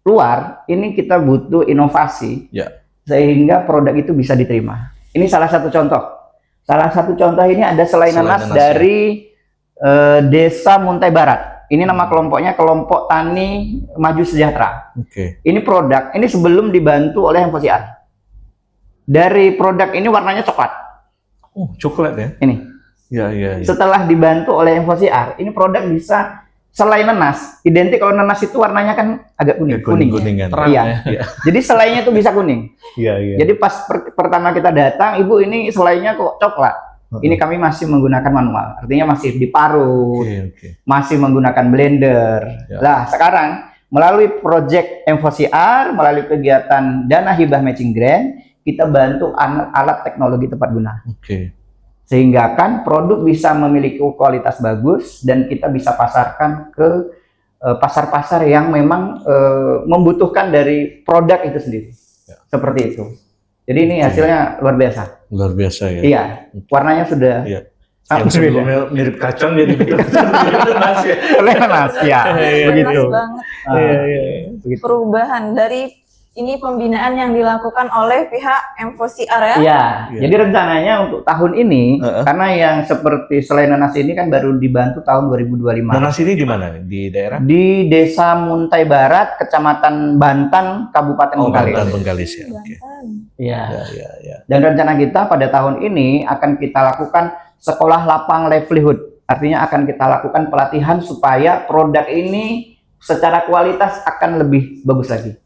luar, ini kita butuh inovasi sehingga produk itu bisa diterima. Ini salah satu contoh. Salah satu contoh ini ada selai nanas dari Desa Muntai Barat. Ini nama kelompoknya Kelompok Tani Maju Sejahtera. Ini produk, ini sebelum dibantu oleh M4CR. Dari produk ini warnanya coklat. Coklat ya? Ini. Setelah dibantu oleh M4CR, ini produk bisa selai nanas, identik kalau nanas itu warnanya kan agak kuning. Jadi selainya itu bisa kuning. Jadi pas pertama kita datang, ibu ini selainya kok coklat. Ini kami masih menggunakan manual, artinya masih diparut, masih menggunakan blender. Nah sekarang melalui project M4CR, melalui kegiatan dana hibah matching grant, kita bantu alat teknologi tepat guna. Sehingga kan produk bisa memiliki kualitas bagus dan kita bisa pasarkan ke pasar-pasar yang memang membutuhkan dari produk itu sendiri. Seperti itu. Jadi ini hasilnya luar biasa. Luar biasa ya. Iya, warnanya sudah yang sebelumnya mirip kacang jadi nanas ya. Begitu. Begitu. Perubahan dari ini pembinaan yang dilakukan oleh pihak M4CR ya? Iya. Jadi rencananya untuk tahun ini, karena yang seperti selain nanas ini kan baru dibantu tahun 2025. Nanas ini di mana? Di daerah? Di Desa Muntai Barat, Kecamatan Bantan, Kabupaten Bengkalis. Bengkalis ya. Dan rencana kita pada tahun ini akan kita lakukan sekolah lapang livelihood. Artinya akan kita lakukan pelatihan supaya produk ini secara kualitas akan lebih bagus lagi.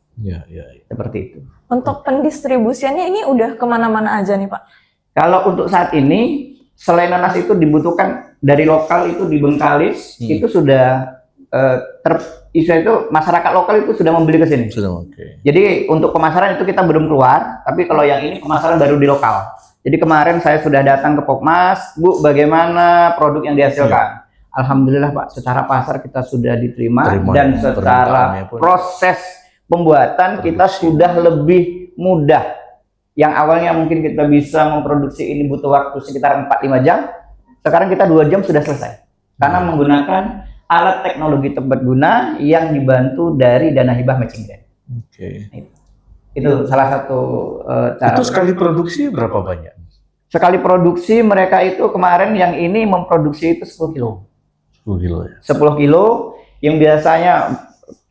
Seperti itu. Untuk pendistribusiannya ini udah kemana-mana aja nih Pak? Kalau untuk saat ini, selain nanas itu dibutuhkan dari lokal itu di Bengkalis, itu sudah itu masyarakat lokal itu sudah membeli ke sini. Jadi untuk pemasaran itu kita belum keluar, tapi kalau yang ini pemasaran baru di lokal. Jadi kemarin saya sudah datang ke Pokmas, Bu, bagaimana produk yang dihasilkan? Alhamdulillah Pak, secara pasar kita sudah diterima dan secara proses pembuatan kita sudah lebih mudah. Yang awalnya mungkin kita bisa memproduksi ini butuh waktu sekitar 4-5 jam, sekarang kita 2 jam sudah selesai. Karena menggunakan alat teknologi tepat guna yang dibantu dari dana hibah matching grant. Oke. Itu salah satu cara. Itu sekali produksi berapa banyak? Sekali produksi mereka itu kemarin yang ini memproduksi itu 10 kilo. 10 kilo ya? 10 kilo yang biasanya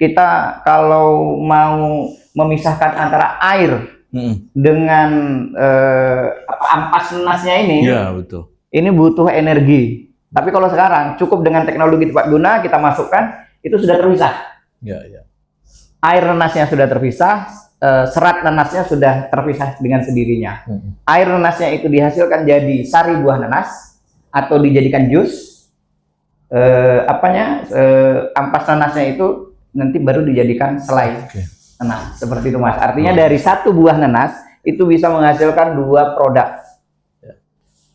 kita kalau mau memisahkan antara air dengan ampas nasnya ini, ya, betul. Ini butuh energi. Tapi kalau sekarang cukup dengan teknologi tepat guna kita masukkan, itu sudah terpisah. Ya, ya. Air nanasnya sudah terpisah, serat nanasnya sudah terpisah dengan sendirinya. Air nanasnya itu dihasilkan jadi sari buah nanas atau dijadikan jus. Ampas nanasnya itu nanti baru dijadikan selai. Nanas, seperti itu Mas. Artinya dari satu buah nanas itu bisa menghasilkan 2 produk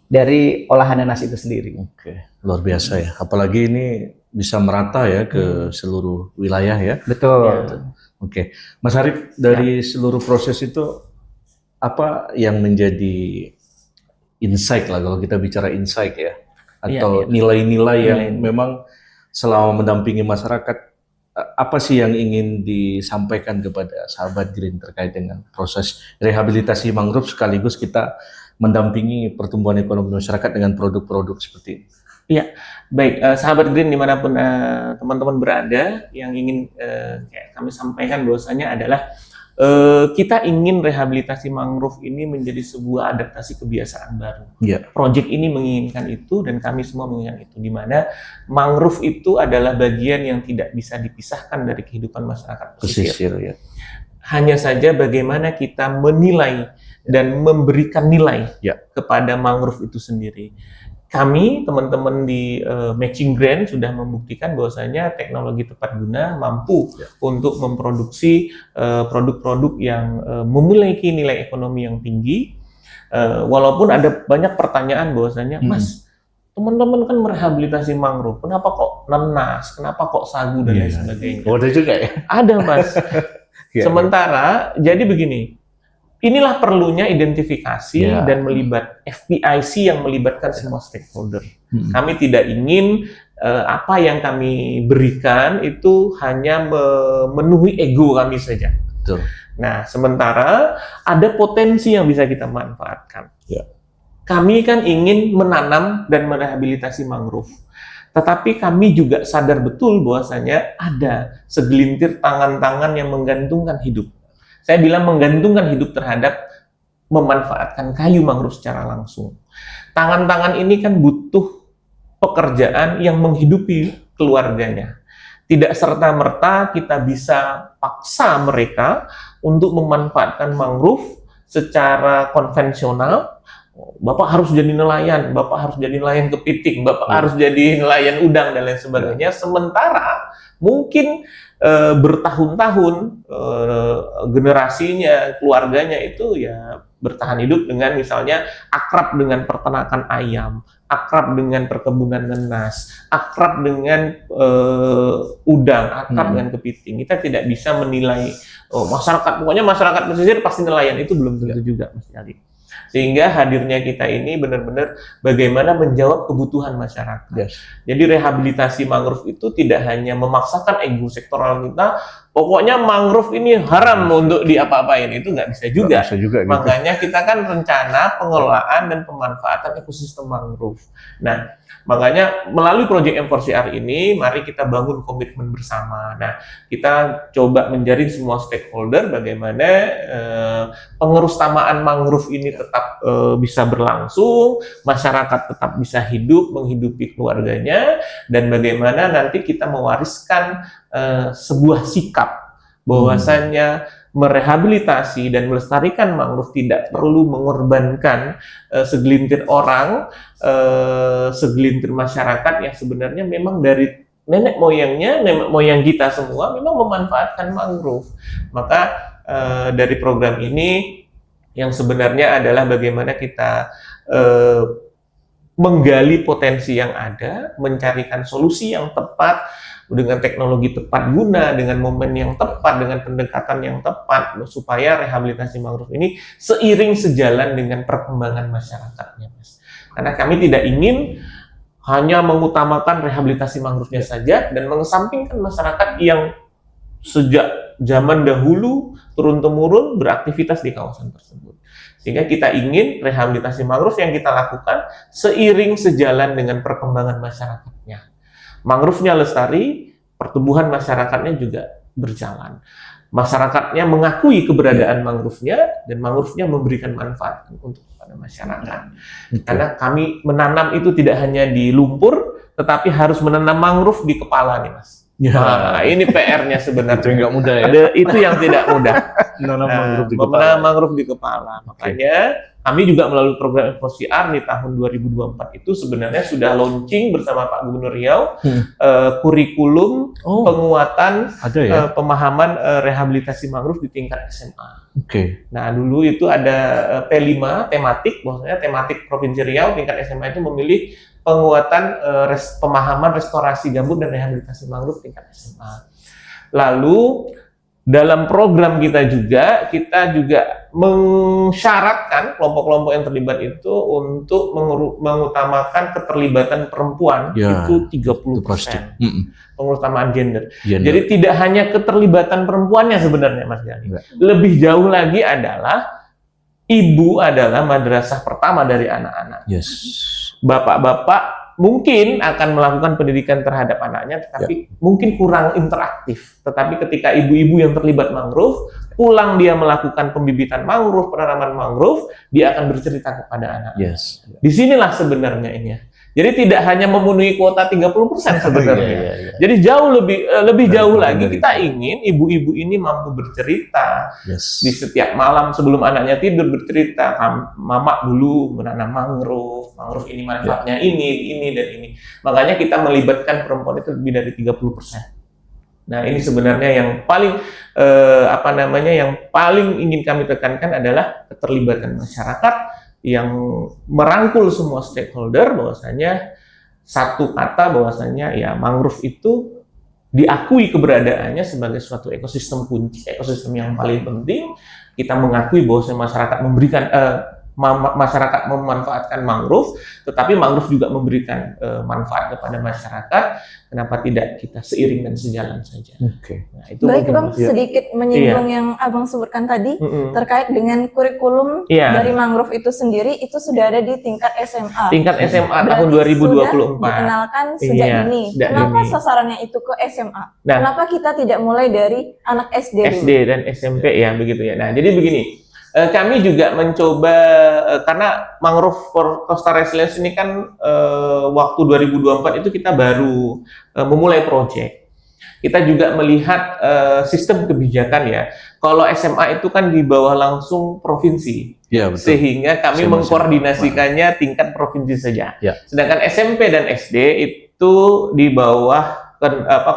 dari olahan nanas itu sendiri. Oke, luar biasa ya. Apalagi ini bisa merata ya ke seluruh wilayah ya. Betul. Ya. Oke, Mas Arif, dari seluruh proses itu apa yang menjadi insight lah kalau kita bicara insight ya, atau nilai-nilai yang memang selama mendampingi masyarakat, apa sih yang ingin disampaikan kepada sahabat Green terkait dengan proses rehabilitasi mangrove sekaligus kita mendampingi pertumbuhan ekonomi masyarakat dengan produk-produk seperti ini? Iya, baik, sahabat Green dimanapun teman-teman berada, yang ingin kami sampaikan bahwasanya adalah kita ingin rehabilitasi mangrove ini menjadi sebuah adaptasi kebiasaan baru. Project ini menginginkan itu dan kami semua menginginkan itu, di mana mangrove itu adalah bagian yang tidak bisa dipisahkan dari kehidupan masyarakat pesisir. Ya. Hanya saja bagaimana kita menilai dan memberikan nilai kepada mangrove itu sendiri. Kami, teman-teman di Matching Grant sudah membuktikan bahwasanya teknologi tepat guna mampu untuk memproduksi produk-produk yang memiliki nilai ekonomi yang tinggi. Walaupun ada banyak pertanyaan bahwasanya, Mas, teman-teman kan merehabilitasi mangrove, kenapa kok nanas, kenapa kok sagu dan lain sebagainya? Ada juga ya? Ada Mas. Sementara, jadi begini, inilah perlunya identifikasi dan melibat FPIC yang melibatkan semua stakeholder. Kami tidak ingin apa yang kami berikan itu hanya memenuhi ego kami saja. Betul. Nah, sementara ada potensi yang bisa kita manfaatkan. Kami kan ingin menanam dan merehabilitasi mangrove. Tetapi kami juga sadar betul bahwasanya ada segelintir tangan-tangan yang menggantungkan hidup. Saya bilang menggantungkan hidup terhadap memanfaatkan kayu mangrove secara langsung. Tangan-tangan ini kan butuh pekerjaan yang menghidupi keluarganya. Tidak serta-merta kita bisa paksa mereka untuk memanfaatkan mangrove secara konvensional. Bapak harus jadi nelayan, Bapak harus jadi nelayan kepiting, Bapak harus jadi nelayan udang dan lain sebagainya. Sementara mungkin bertahun-tahun generasinya, keluarganya itu ya bertahan hidup dengan misalnya akrab dengan peternakan ayam, akrab dengan perkebunan nanas, akrab dengan udang, akrab dengan kepiting. Kita tidak bisa menilai masyarakat, pokoknya masyarakat pesisir pasti nelayan, itu belum tentu juga Mas Ali. Sehingga hadirnya kita ini benar-benar bagaimana menjawab kebutuhan masyarakat. Jadi rehabilitasi mangrove itu tidak hanya memaksakan ego sektoral kita, pokoknya mangrove ini haram untuk diapa-apain, itu nggak bisa juga. Makanya kita kan rencana pengelolaan dan pemanfaatan ekosistem mangrove. Nah, makanya melalui proyek M4CR ini, mari kita bangun komitmen bersama. Nah, kita coba menjaring semua stakeholder bagaimana pengerustamaan mangrove ini tetap bisa berlangsung, masyarakat tetap bisa hidup, menghidupi keluarganya, dan bagaimana nanti kita mewariskan sebuah sikap bahwasanya merehabilitasi dan melestarikan mangrove tidak perlu mengorbankan segelintir orang, segelintir masyarakat yang sebenarnya memang dari nenek moyang kita semua memang memanfaatkan mangrove. Maka dari program ini yang sebenarnya adalah bagaimana kita menggali potensi yang ada, mencarikan solusi yang tepat dengan teknologi tepat guna, dengan momen yang tepat, dengan pendekatan yang tepat, supaya rehabilitasi mangrove ini seiring sejalan dengan perkembangan masyarakatnya, Mas. Karena kami tidak ingin hanya mengutamakan rehabilitasi mangrove-nya saja dan mengesampingkan masyarakat yang sejak zaman dahulu turun-temurun beraktivitas di kawasan tersebut. Sehingga kita ingin rehabilitasi mangrove yang kita lakukan seiring sejalan dengan perkembangan masyarakatnya. Mangrove-nya lestari, pertumbuhan masyarakatnya juga berjalan. Masyarakatnya mengakui keberadaan mangrove-nya dan mangrove-nya memberikan manfaat untuk kepada masyarakat. Karena kami menanam itu tidak hanya di lumpur, tetapi harus menanam mangrove di kepala nih, Mas. Ya. Nah, ini PR-nya sebenarnya. Itu yang nggak mudah ya. Itu yang tidak mudah. Menanam mangrove di menanam kepala. mangrove di kepala. Makanya kami juga melalui program FOCR di tahun 2024 itu sebenarnya sudah launching bersama Pak Gubernur Riau kurikulum penguatan Ada ya? pemahaman rehabilitasi mangrove di tingkat SMA. Oke. Nah, dulu itu ada P5 tematik, bahwasanya tematik Provinsi Riau tingkat SMA itu memilih penguatan pemahaman restorasi gambut dan rehabilitasi mangrove tingkat SMA. Lalu dalam program kita juga mensyaratkan kelompok-kelompok yang terlibat itu untuk mengutamakan keterlibatan perempuan itu 30%. Pengutamaan gender. Jadi tidak hanya keterlibatan perempuannya sebenarnya, Mas Jani. Lebih jauh lagi adalah ibu adalah madrasah pertama dari anak-anak. Yes. Bapak-bapak mungkin akan melakukan pendidikan terhadap anaknya, tetapi mungkin kurang interaktif. Tetapi ketika ibu-ibu yang terlibat mangrove, pulang dia melakukan pembibitan mangrove, penanaman mangrove, dia akan bercerita kepada anak. Yes. Disinilah sebenarnya ini. Jadi tidak hanya memenuhi kuota 30% sebenarnya. Jadi jauh lebih jauh lagi kita ingin ibu-ibu ini mampu bercerita di setiap malam sebelum anaknya tidur, bercerita, mama dulu menanam mangrove ini manfaatnya ini dan ini. Makanya kita melibatkan perempuan itu lebih dari 30%. Nah, ini sebenarnya yang paling yang paling ingin kami tekankan adalah keterlibatan masyarakat yang merangkul semua stakeholder, bahwasanya satu kata bahwasanya ya mangrove itu diakui keberadaannya sebagai suatu ekosistem kunci, ekosistem yang paling penting. Kita mengakui bahwasanya masyarakat memanfaatkan mangrove, tetapi mangrove juga memberikan manfaat kepada masyarakat. Kenapa tidak kita seiring dan sejalan saja? Nah, itu baik Bang, sedikit menyinggung yang Abang sebutkan tadi terkait dengan kurikulum dari mangrove itu sendiri, itu sudah ada di tingkat SMA. Tingkat SMA tahun 2024. Sudah dikenalkan sejak dini. Kenapa sasarannya itu ke SMA? Nah, kenapa kita tidak mulai dari anak SD dulu? SD dan SMP ya, begitu ya. Nah, jadi begini. Kami juga mencoba, karena Mangrove for Coastal Resilience ini kan waktu 2024 itu kita baru memulai proyek. Kita juga melihat sistem kebijakan ya. Kalau SMA itu kan di bawah langsung provinsi, sehingga kami mengkoordinasikannya tingkat provinsi saja. Sedangkan SMP dan SD itu di bawah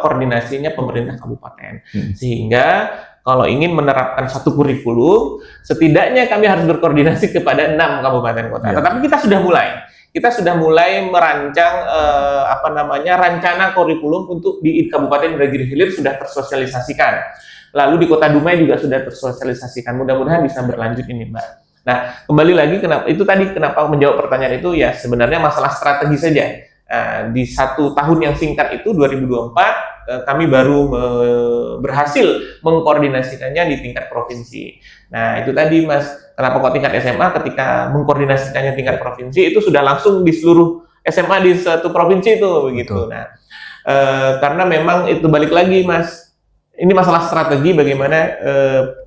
koordinasinya pemerintah kabupaten, sehingga kalau ingin menerapkan satu kurikulum, setidaknya kami harus berkoordinasi kepada 6 kabupaten kota. Tetapi kita sudah mulai merancang rencana kurikulum untuk di Kabupaten Indragiri Hilir sudah tersosialisasikan. Lalu di Kota Dumai juga sudah tersosialisasikan. Mudah-mudahan bisa berlanjut ini, Mbak. Nah, kembali lagi kenapa menjawab pertanyaan itu ya sebenarnya masalah strategi saja. Di 1 tahun yang singkat itu 2024 kami baru berhasil mengkoordinasikannya di tingkat provinsi. Nah, itu tadi Mas, kenapa kok tingkat SMA ketika mengkoordinasikannya tingkat provinsi itu sudah langsung di seluruh SMA di satu provinsi itu begitu. Nah, karena memang itu balik lagi Mas, ini masalah strategi bagaimana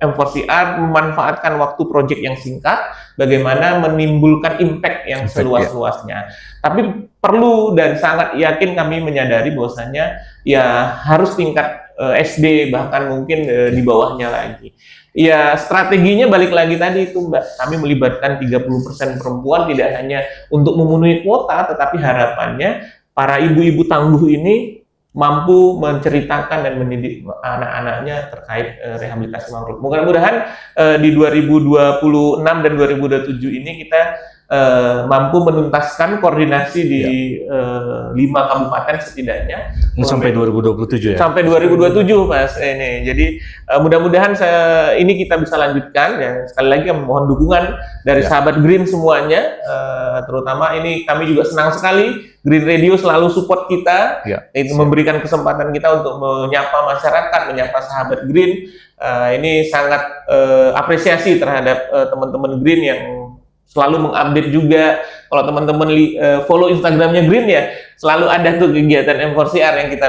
M4CR memanfaatkan waktu proyek yang singkat, bagaimana menimbulkan impact yang seluas-luasnya. Tapi perlu dan sangat yakin kami menyadari bahwasanya ya harus tingkat SD bahkan mungkin di bawahnya lagi. Ya strateginya balik lagi tadi itu Mbak, kami melibatkan 30% perempuan tidak hanya untuk memenuhi kuota, tetapi harapannya para ibu-ibu tangguh ini mampu menceritakan dan mendidik anak-anaknya terkait rehabilitasi mangrove. Mudah-mudahan di 2026 dan 2027 ini kita mampu menuntaskan koordinasi di 5 kabupaten setidaknya. Sampai 2027 ya? Sampai 2027 Mas ini. Jadi mudah-mudahan ini kita bisa lanjutkan ya. Sekali lagi mohon dukungan dari sahabat Green semuanya, terutama ini kami juga senang sekali Green Radio selalu support kita, itu memberikan kesempatan kita untuk menyapa masyarakat, menyapa sahabat Green. Ini sangat apresiasi terhadap teman-teman Green yang selalu mengupdate juga. Kalau teman-teman follow Instagramnya Green ya, selalu ada tuh kegiatan M4CR yang kita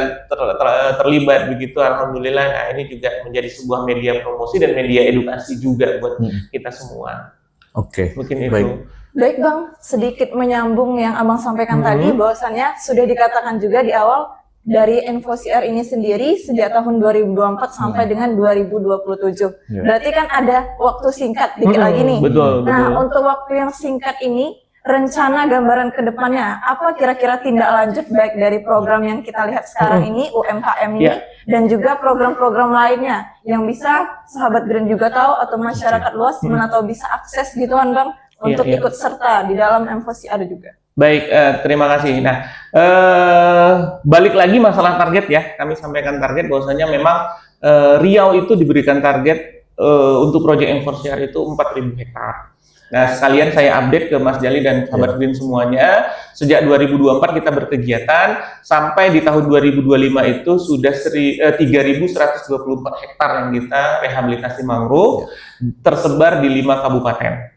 terlibat begitu. Alhamdulillah. Nah, ini juga menjadi sebuah media promosi dan media edukasi juga buat kita semua. Oke. Mungkin itu. Baik Bang, sedikit menyambung yang Abang sampaikan tadi, bahwasannya sudah dikatakan juga di awal dari M4CR ini sendiri sejak tahun 2024 sampai dengan 2027. Berarti kan ada waktu singkat dikit lagi nih. Betul. Untuk waktu yang singkat ini, rencana gambaran ke depannya, apa kira-kira tindak lanjut baik dari program yang kita lihat sekarang ini, UMKM ini, dan juga program-program lainnya yang bisa sahabat Green juga tahu atau masyarakat luas mana tahu bisa akses gituan Bang, untuk ikut serta di dalam M4CR juga. Baik, terima kasih. Nah, balik lagi masalah target ya, kami sampaikan target bahwasanya memang Riau itu diberikan target untuk proyek M4CR itu 4.000 hektar. Nah, sekalian saya update ke Mas Jali dan sahabat Green semuanya, sejak 2024 kita berkegiatan, sampai di tahun 2025 itu sudah 3.124 hektar yang kita rehabilitasi mangrove, tersebar di 5 kabupaten.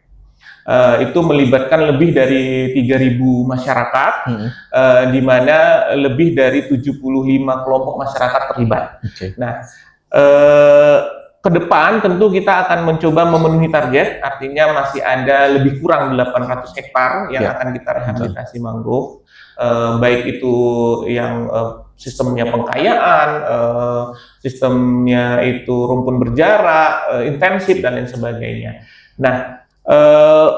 Itu melibatkan lebih dari 3.000 masyarakat, di mana lebih dari 75 kelompok masyarakat terlibat. Nah, ke depan tentu kita akan mencoba memenuhi target, artinya masih ada lebih kurang 800 hektar yang akan kita rehabilitasi mangrove, baik itu yang sistemnya pengkayaan, sistemnya itu rumpun berjarak, intensif dan lain sebagainya. Nah,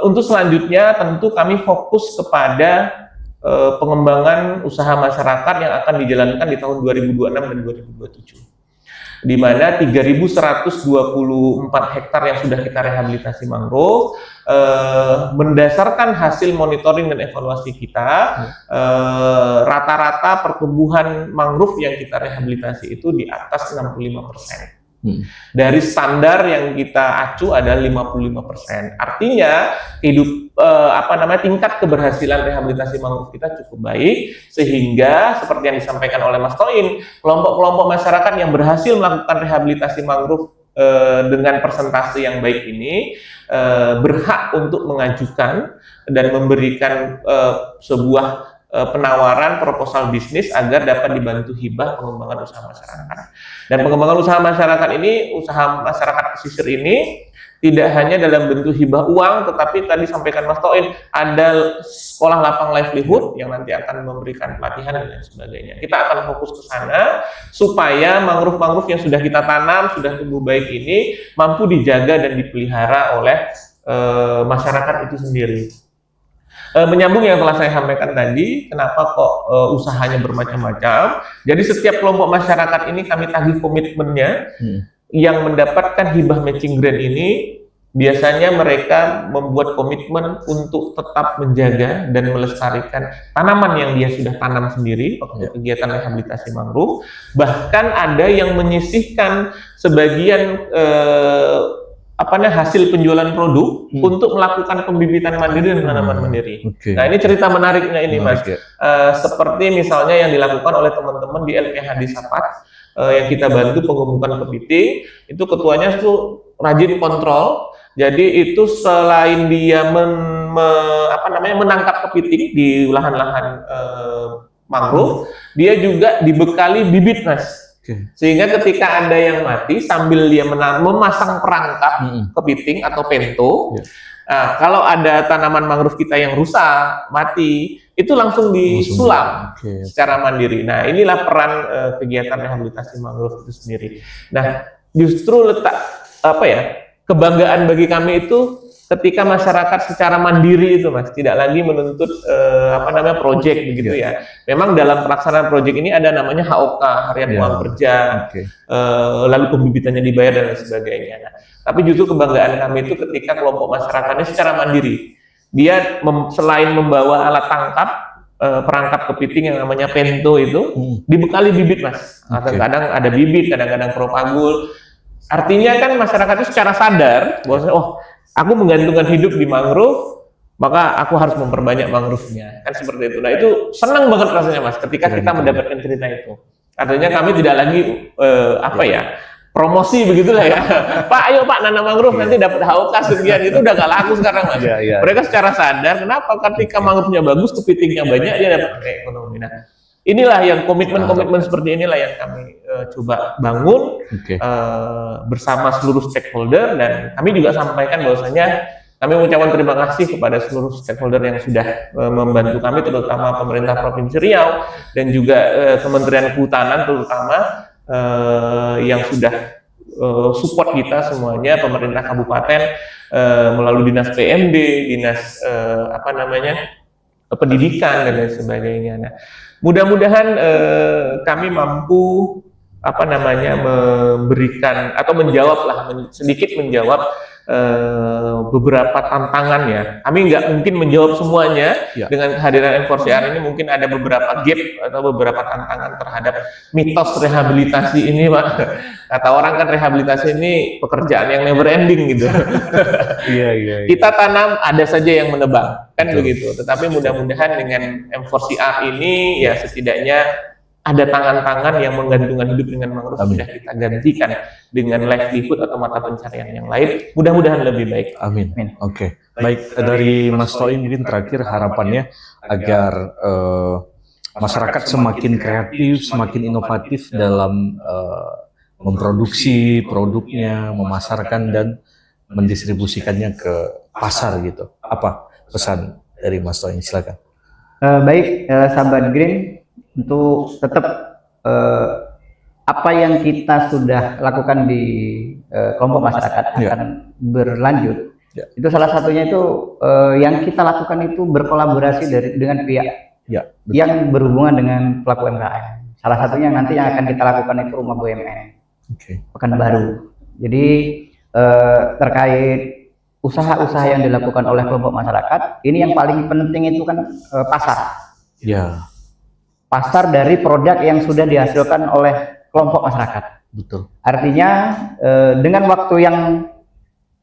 untuk selanjutnya tentu kami fokus kepada pengembangan usaha masyarakat yang akan dijalankan di tahun 2026 dan 2027, di mana 3.124 hektar yang sudah kita rehabilitasi mangrove, berdasarkan hasil monitoring dan evaluasi kita, rata-rata pertumbuhan mangrove yang kita rehabilitasi itu di atas 65%. Dari standar yang kita acu adalah 55%. Artinya tingkat keberhasilan rehabilitasi mangrove kita cukup baik, sehingga seperti yang disampaikan oleh Mas Toin, kelompok-kelompok masyarakat yang berhasil melakukan rehabilitasi mangrove dengan persentase yang baik ini berhak untuk mengajukan dan memberikan sebuah penawaran proposal bisnis agar dapat dibantu hibah pengembangan usaha masyarakat. Dan pengembangan usaha masyarakat ini, usaha masyarakat pesisir ini tidak hanya dalam bentuk hibah uang, tetapi tadi sampaikan Mas Toin, ada sekolah lapang livelihood yang nanti akan memberikan pelatihan dan lain sebagainya. Kita akan fokus ke sana supaya mangrove-mangrove yang sudah kita tanam, sudah tumbuh baik ini mampu dijaga dan dipelihara oleh masyarakat itu sendiri. Menyambung yang telah saya sampaikan tadi, kenapa kok usahanya bermacam-macam. Jadi setiap kelompok masyarakat ini kami tagih komitmennya, yang mendapatkan hibah matching grant ini biasanya mereka membuat komitmen untuk tetap menjaga dan melestarikan tanaman yang dia sudah tanam sendiri waktu kegiatan rehabilitasi mangrove. Bahkan ada yang menyisihkan sebagian hasil penjualan produk untuk melakukan pembibitan mandiri dan penanaman mandiri. Nah, ini cerita menariknya ini, Mas. Seperti misalnya yang dilakukan oleh teman-teman di LPH di Sapat, yang kita bantu pengemukan kepiting, itu ketuanya itu rajin kontrol. Jadi itu selain dia menangkap kepiting di lahan-lahan mangrove, dia juga dibekali bibit, Mas. Sehingga ketika ada yang mati sambil dia memasang perangkap kepiting atau pento, kalau ada tanaman mangrove kita yang rusak, mati, itu langsung disulam secara mandiri. Nah, inilah peran kegiatan rehabilitasi mangrove itu sendiri. Nah, justru letak kebanggaan bagi kami itu ketika masyarakat secara mandiri itu Mas, tidak lagi menuntut proyek begitu ya. Memang dalam pelaksanaan proyek ini ada namanya HOK, harian uang kerja, lalu pembibitannya dibayar dan lain sebagainya. Nah, tapi justru kebanggaan kami itu ketika kelompok masyarakatnya secara mandiri, dia selain membawa alat tangkap, perangkap kepiting yang namanya pento itu, dibekali bibit Mas. Kadang-kadang ada bibit, kadang-kadang propagul. Artinya kan masyarakat itu secara sadar bahwa aku menggantungkan hidup di mangrove, maka aku harus memperbanyak mangrove-nya. Kan seperti itu. Nah, itu senang banget rasanya Mas ketika kita mendapatkan cerita itu. Artinya kami tidak lagi promosi begitulah ya. Pak, ayo Pak nanam mangrove nanti dapat HOK sekian, itu udah gak laku sekarang Mas. Mereka secara sadar, kenapa? Ketika mangrove-nya bagus, kepitingnya banyak, dia dapat ekonomi. Nah, inilah yang komitmen-komitmen seperti inilah yang kami coba bangun bersama seluruh stakeholder, dan kami juga sampaikan bahwasanya kami mengucapkan terima kasih kepada seluruh stakeholder yang sudah membantu kami, terutama pemerintah Provinsi Riau dan juga Kementerian Kehutanan terutama yang sudah support kita semuanya, pemerintah kabupaten melalui dinas PMD, dinas pendidikan dan lain sebagainya. Nah, mudah-mudahan kami mampu memberikan atau sedikit menjawab beberapa tantangan ya. Kami nggak mungkin menjawab semuanya dengan kehadiran M4CR ini. Mungkin ada beberapa gap atau beberapa tantangan terhadap mitos rehabilitasi ini, Pak. Kata orang kan rehabilitasi ini pekerjaan yang never ending gitu. Iya. Kita tanam, ada saja yang menebang, kan begitu. Tetapi mudah-mudahan dengan M4CR ini ya setidaknya ada tangan-tangan yang menggantungkan hidup dengan mangrove sudah kita gantikan dengan livelihood atau mata pencarian yang lain. Mudah-mudahan lebih baik. Amin. Oke. Baik, dari Mas Toi mungkin terakhir harapannya agar masyarakat semakin kreatif, semakin inovatif dalam memproduksi produknya, memasarkan dan mendistribusikannya ke pasar gitu. Apa pesan dari Mas Toi? Silakan. Baik, sahabat Green, untuk tetap apa yang kita sudah lakukan di kelompok masyarakat akan berlanjut. Itu salah satunya itu yang kita lakukan itu berkolaborasi dengan pihak yang berhubungan dengan pelaku UMKM. Salah satunya nanti yang akan kita lakukan itu rumah BUMN Pekanbaru. Jadi terkait usaha-usaha yang dilakukan oleh kelompok masyarakat, ini yang paling penting itu kan pasar. Pasar dari produk yang sudah dihasilkan oleh kelompok masyarakat. Betul. Artinya dengan waktu yang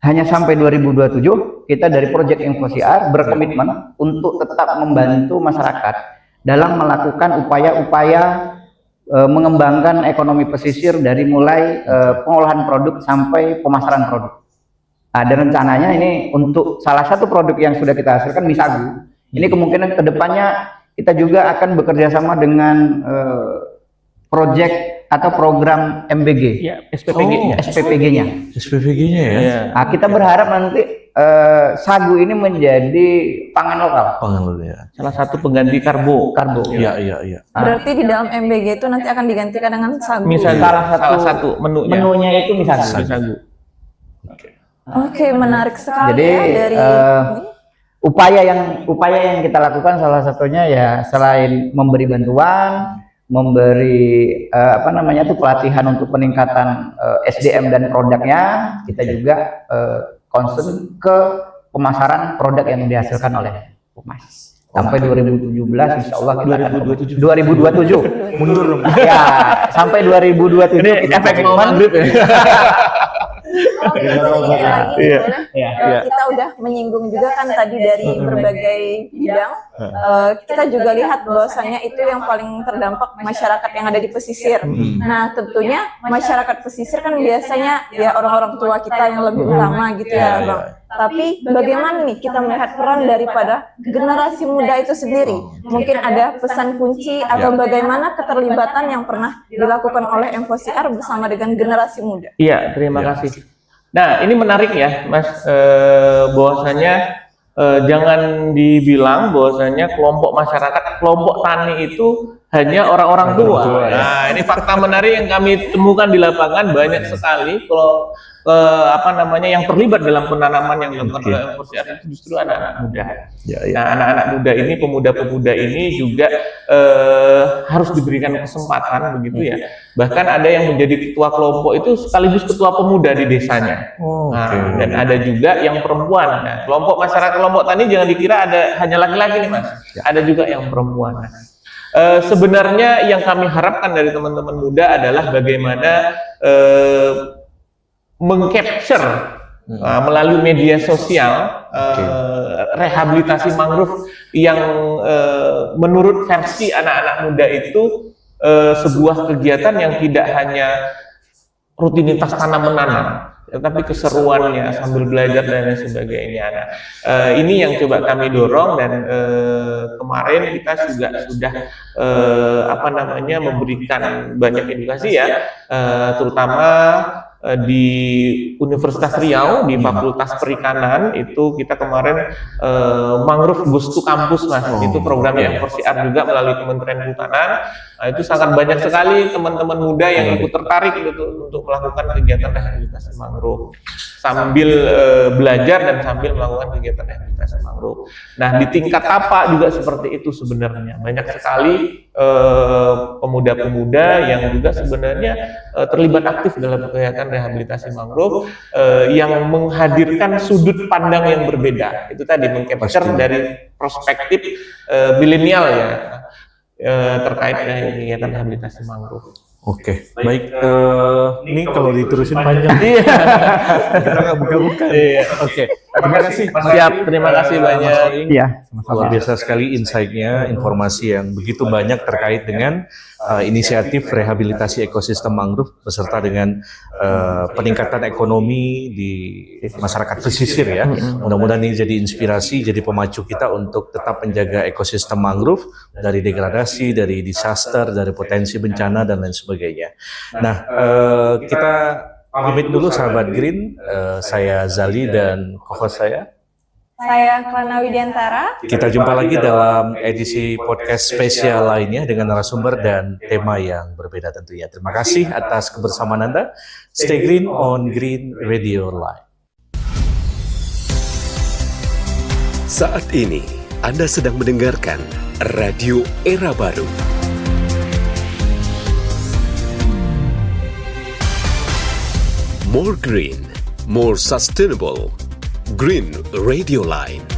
hanya sampai 2027, kita dari Project M4CR berkomitmen untuk tetap membantu masyarakat dalam melakukan upaya-upaya mengembangkan ekonomi pesisir dari mulai pengolahan produk sampai pemasaran produk. Dan rencananya ini untuk salah satu produk yang sudah kita hasilkan misagu. Ini kemungkinan kedepannya kita juga akan bekerja sama dengan proyek atau program MBG, SPPG-nya. SPPG-nya ya. Nah, kita berharap nanti sagu ini menjadi pangan lokal. Salah satu pengganti karbo. Iya. Berarti di dalam MBG itu nanti akan digantikan dengan sagu. Misalnya salah satu menunya itu misagu. Oke, menarik sekali. Jadi, ya dari upaya yang kita lakukan salah satunya ya selain memberi bantuan, memberi pelatihan untuk peningkatan SDM dan produknya, kita juga concern ke pemasaran produk yang dihasilkan oleh Pumas. Sampai 2017 insya Allah kita 2027 mundur ya, sampai 2027 ini efek mau maghrib ya. Kita udah menyinggung juga kan tadi dari berbagai bidang. Kita juga lihat bahwasanya itu yang paling terdampak masyarakat yang ada di pesisir. Nah, tentunya masyarakat pesisir kan biasanya ya orang-orang tua kita yang lebih utama gitu ya, Bang. Tapi bagaimana nih kita melihat peran daripada generasi muda itu sendiri? Mungkin ada pesan kunci atau bagaimana keterlibatan yang pernah dilakukan oleh M4CR bersama dengan generasi muda? Iya, terima kasih. Nah, ini menarik ya, Mas, bahwasanya jangan dibilang bahwasanya kelompok masyarakat, kelompok tani itu hanya orang-orang tua. Nah, ini fakta menarik yang kami temukan di lapangan, banyak sekali kalau yang terlibat dalam penanaman yang dilakukan oleh MFORCR itu justru anak-anak muda. Nah, anak-anak muda ini, pemuda-pemuda ini juga harus diberikan kesempatan begitu ya. Bahkan ada yang menjadi ketua kelompok itu sekaligus ketua pemuda di desanya. Dan ada juga yang perempuan. Nah, kelompok masyarakat, kelompok tani jangan dikira hanya laki-laki nih Mas. Ada juga yang perempuan. Sebenarnya yang kami harapkan dari teman-teman muda adalah bagaimana mengcapture melalui media sosial rehabilitasi mangrove yang menurut versi anak-anak muda itu sebuah kegiatan yang tidak hanya rutinitas tanam-menanam, tetapi keseruannya sambil belajar dan lain sebagainya. Nah, ini yang coba kami dorong dan kemarin kita juga sudah memberikan banyak edukasi ya, terutama di Universitas Riau di Fakultas Perikanan itu kita kemarin mangrove goes to campus Mas. Itu programnya MFORCR juga melalui Kementerian Kehutanan. Nah, itu sangat banyak sekali teman-teman muda yang ikut tertarik gitu untuk melakukan kegiatan rehabilitasi mangrove sambil belajar dan sambil melakukan kegiatan rehabilitasi mangrove. Nah, di tingkat tapak juga seperti itu sebenarnya. Banyak sekali pemuda-pemuda yang juga sebenarnya terlibat aktif dalam kegiatan rehabilitasi mangrove yang menghadirkan sudut pandang yang berbeda. Itu tadi mengcapture dari perspektif milenial ya terkait dengan kegiatan rehabilitasi mangrove. Oke, baik. Ini kalau diterusin panjang. Kita nggak buka-buka. Oke. Terima kasih. Siap, terima kasih banyak. Iya, Luar biasa sekali insight-nya, informasi yang begitu banyak terkait dengan inisiatif rehabilitasi ekosistem mangrove beserta dengan peningkatan ekonomi di masyarakat pesisir ya. Mudah-mudahan ini jadi inspirasi, jadi pemacu kita untuk tetap menjaga ekosistem mangrove dari degradasi, dari disaster, dari potensi bencana dan lain sebagainya. Nah, kita pamit dulu sahabat Green. Saya Zali dan co-host saya. Saya Klana Widiantara. Kita jumpa lagi dalam edisi podcast spesial lainnya dengan narasumber dan tema yang berbeda tentunya. Terima kasih atas kebersamaan Anda. Stay green on Green Radio Live. Saat ini Anda sedang mendengarkan Radio Era Baru. More green, more sustainable. Green Radio Line.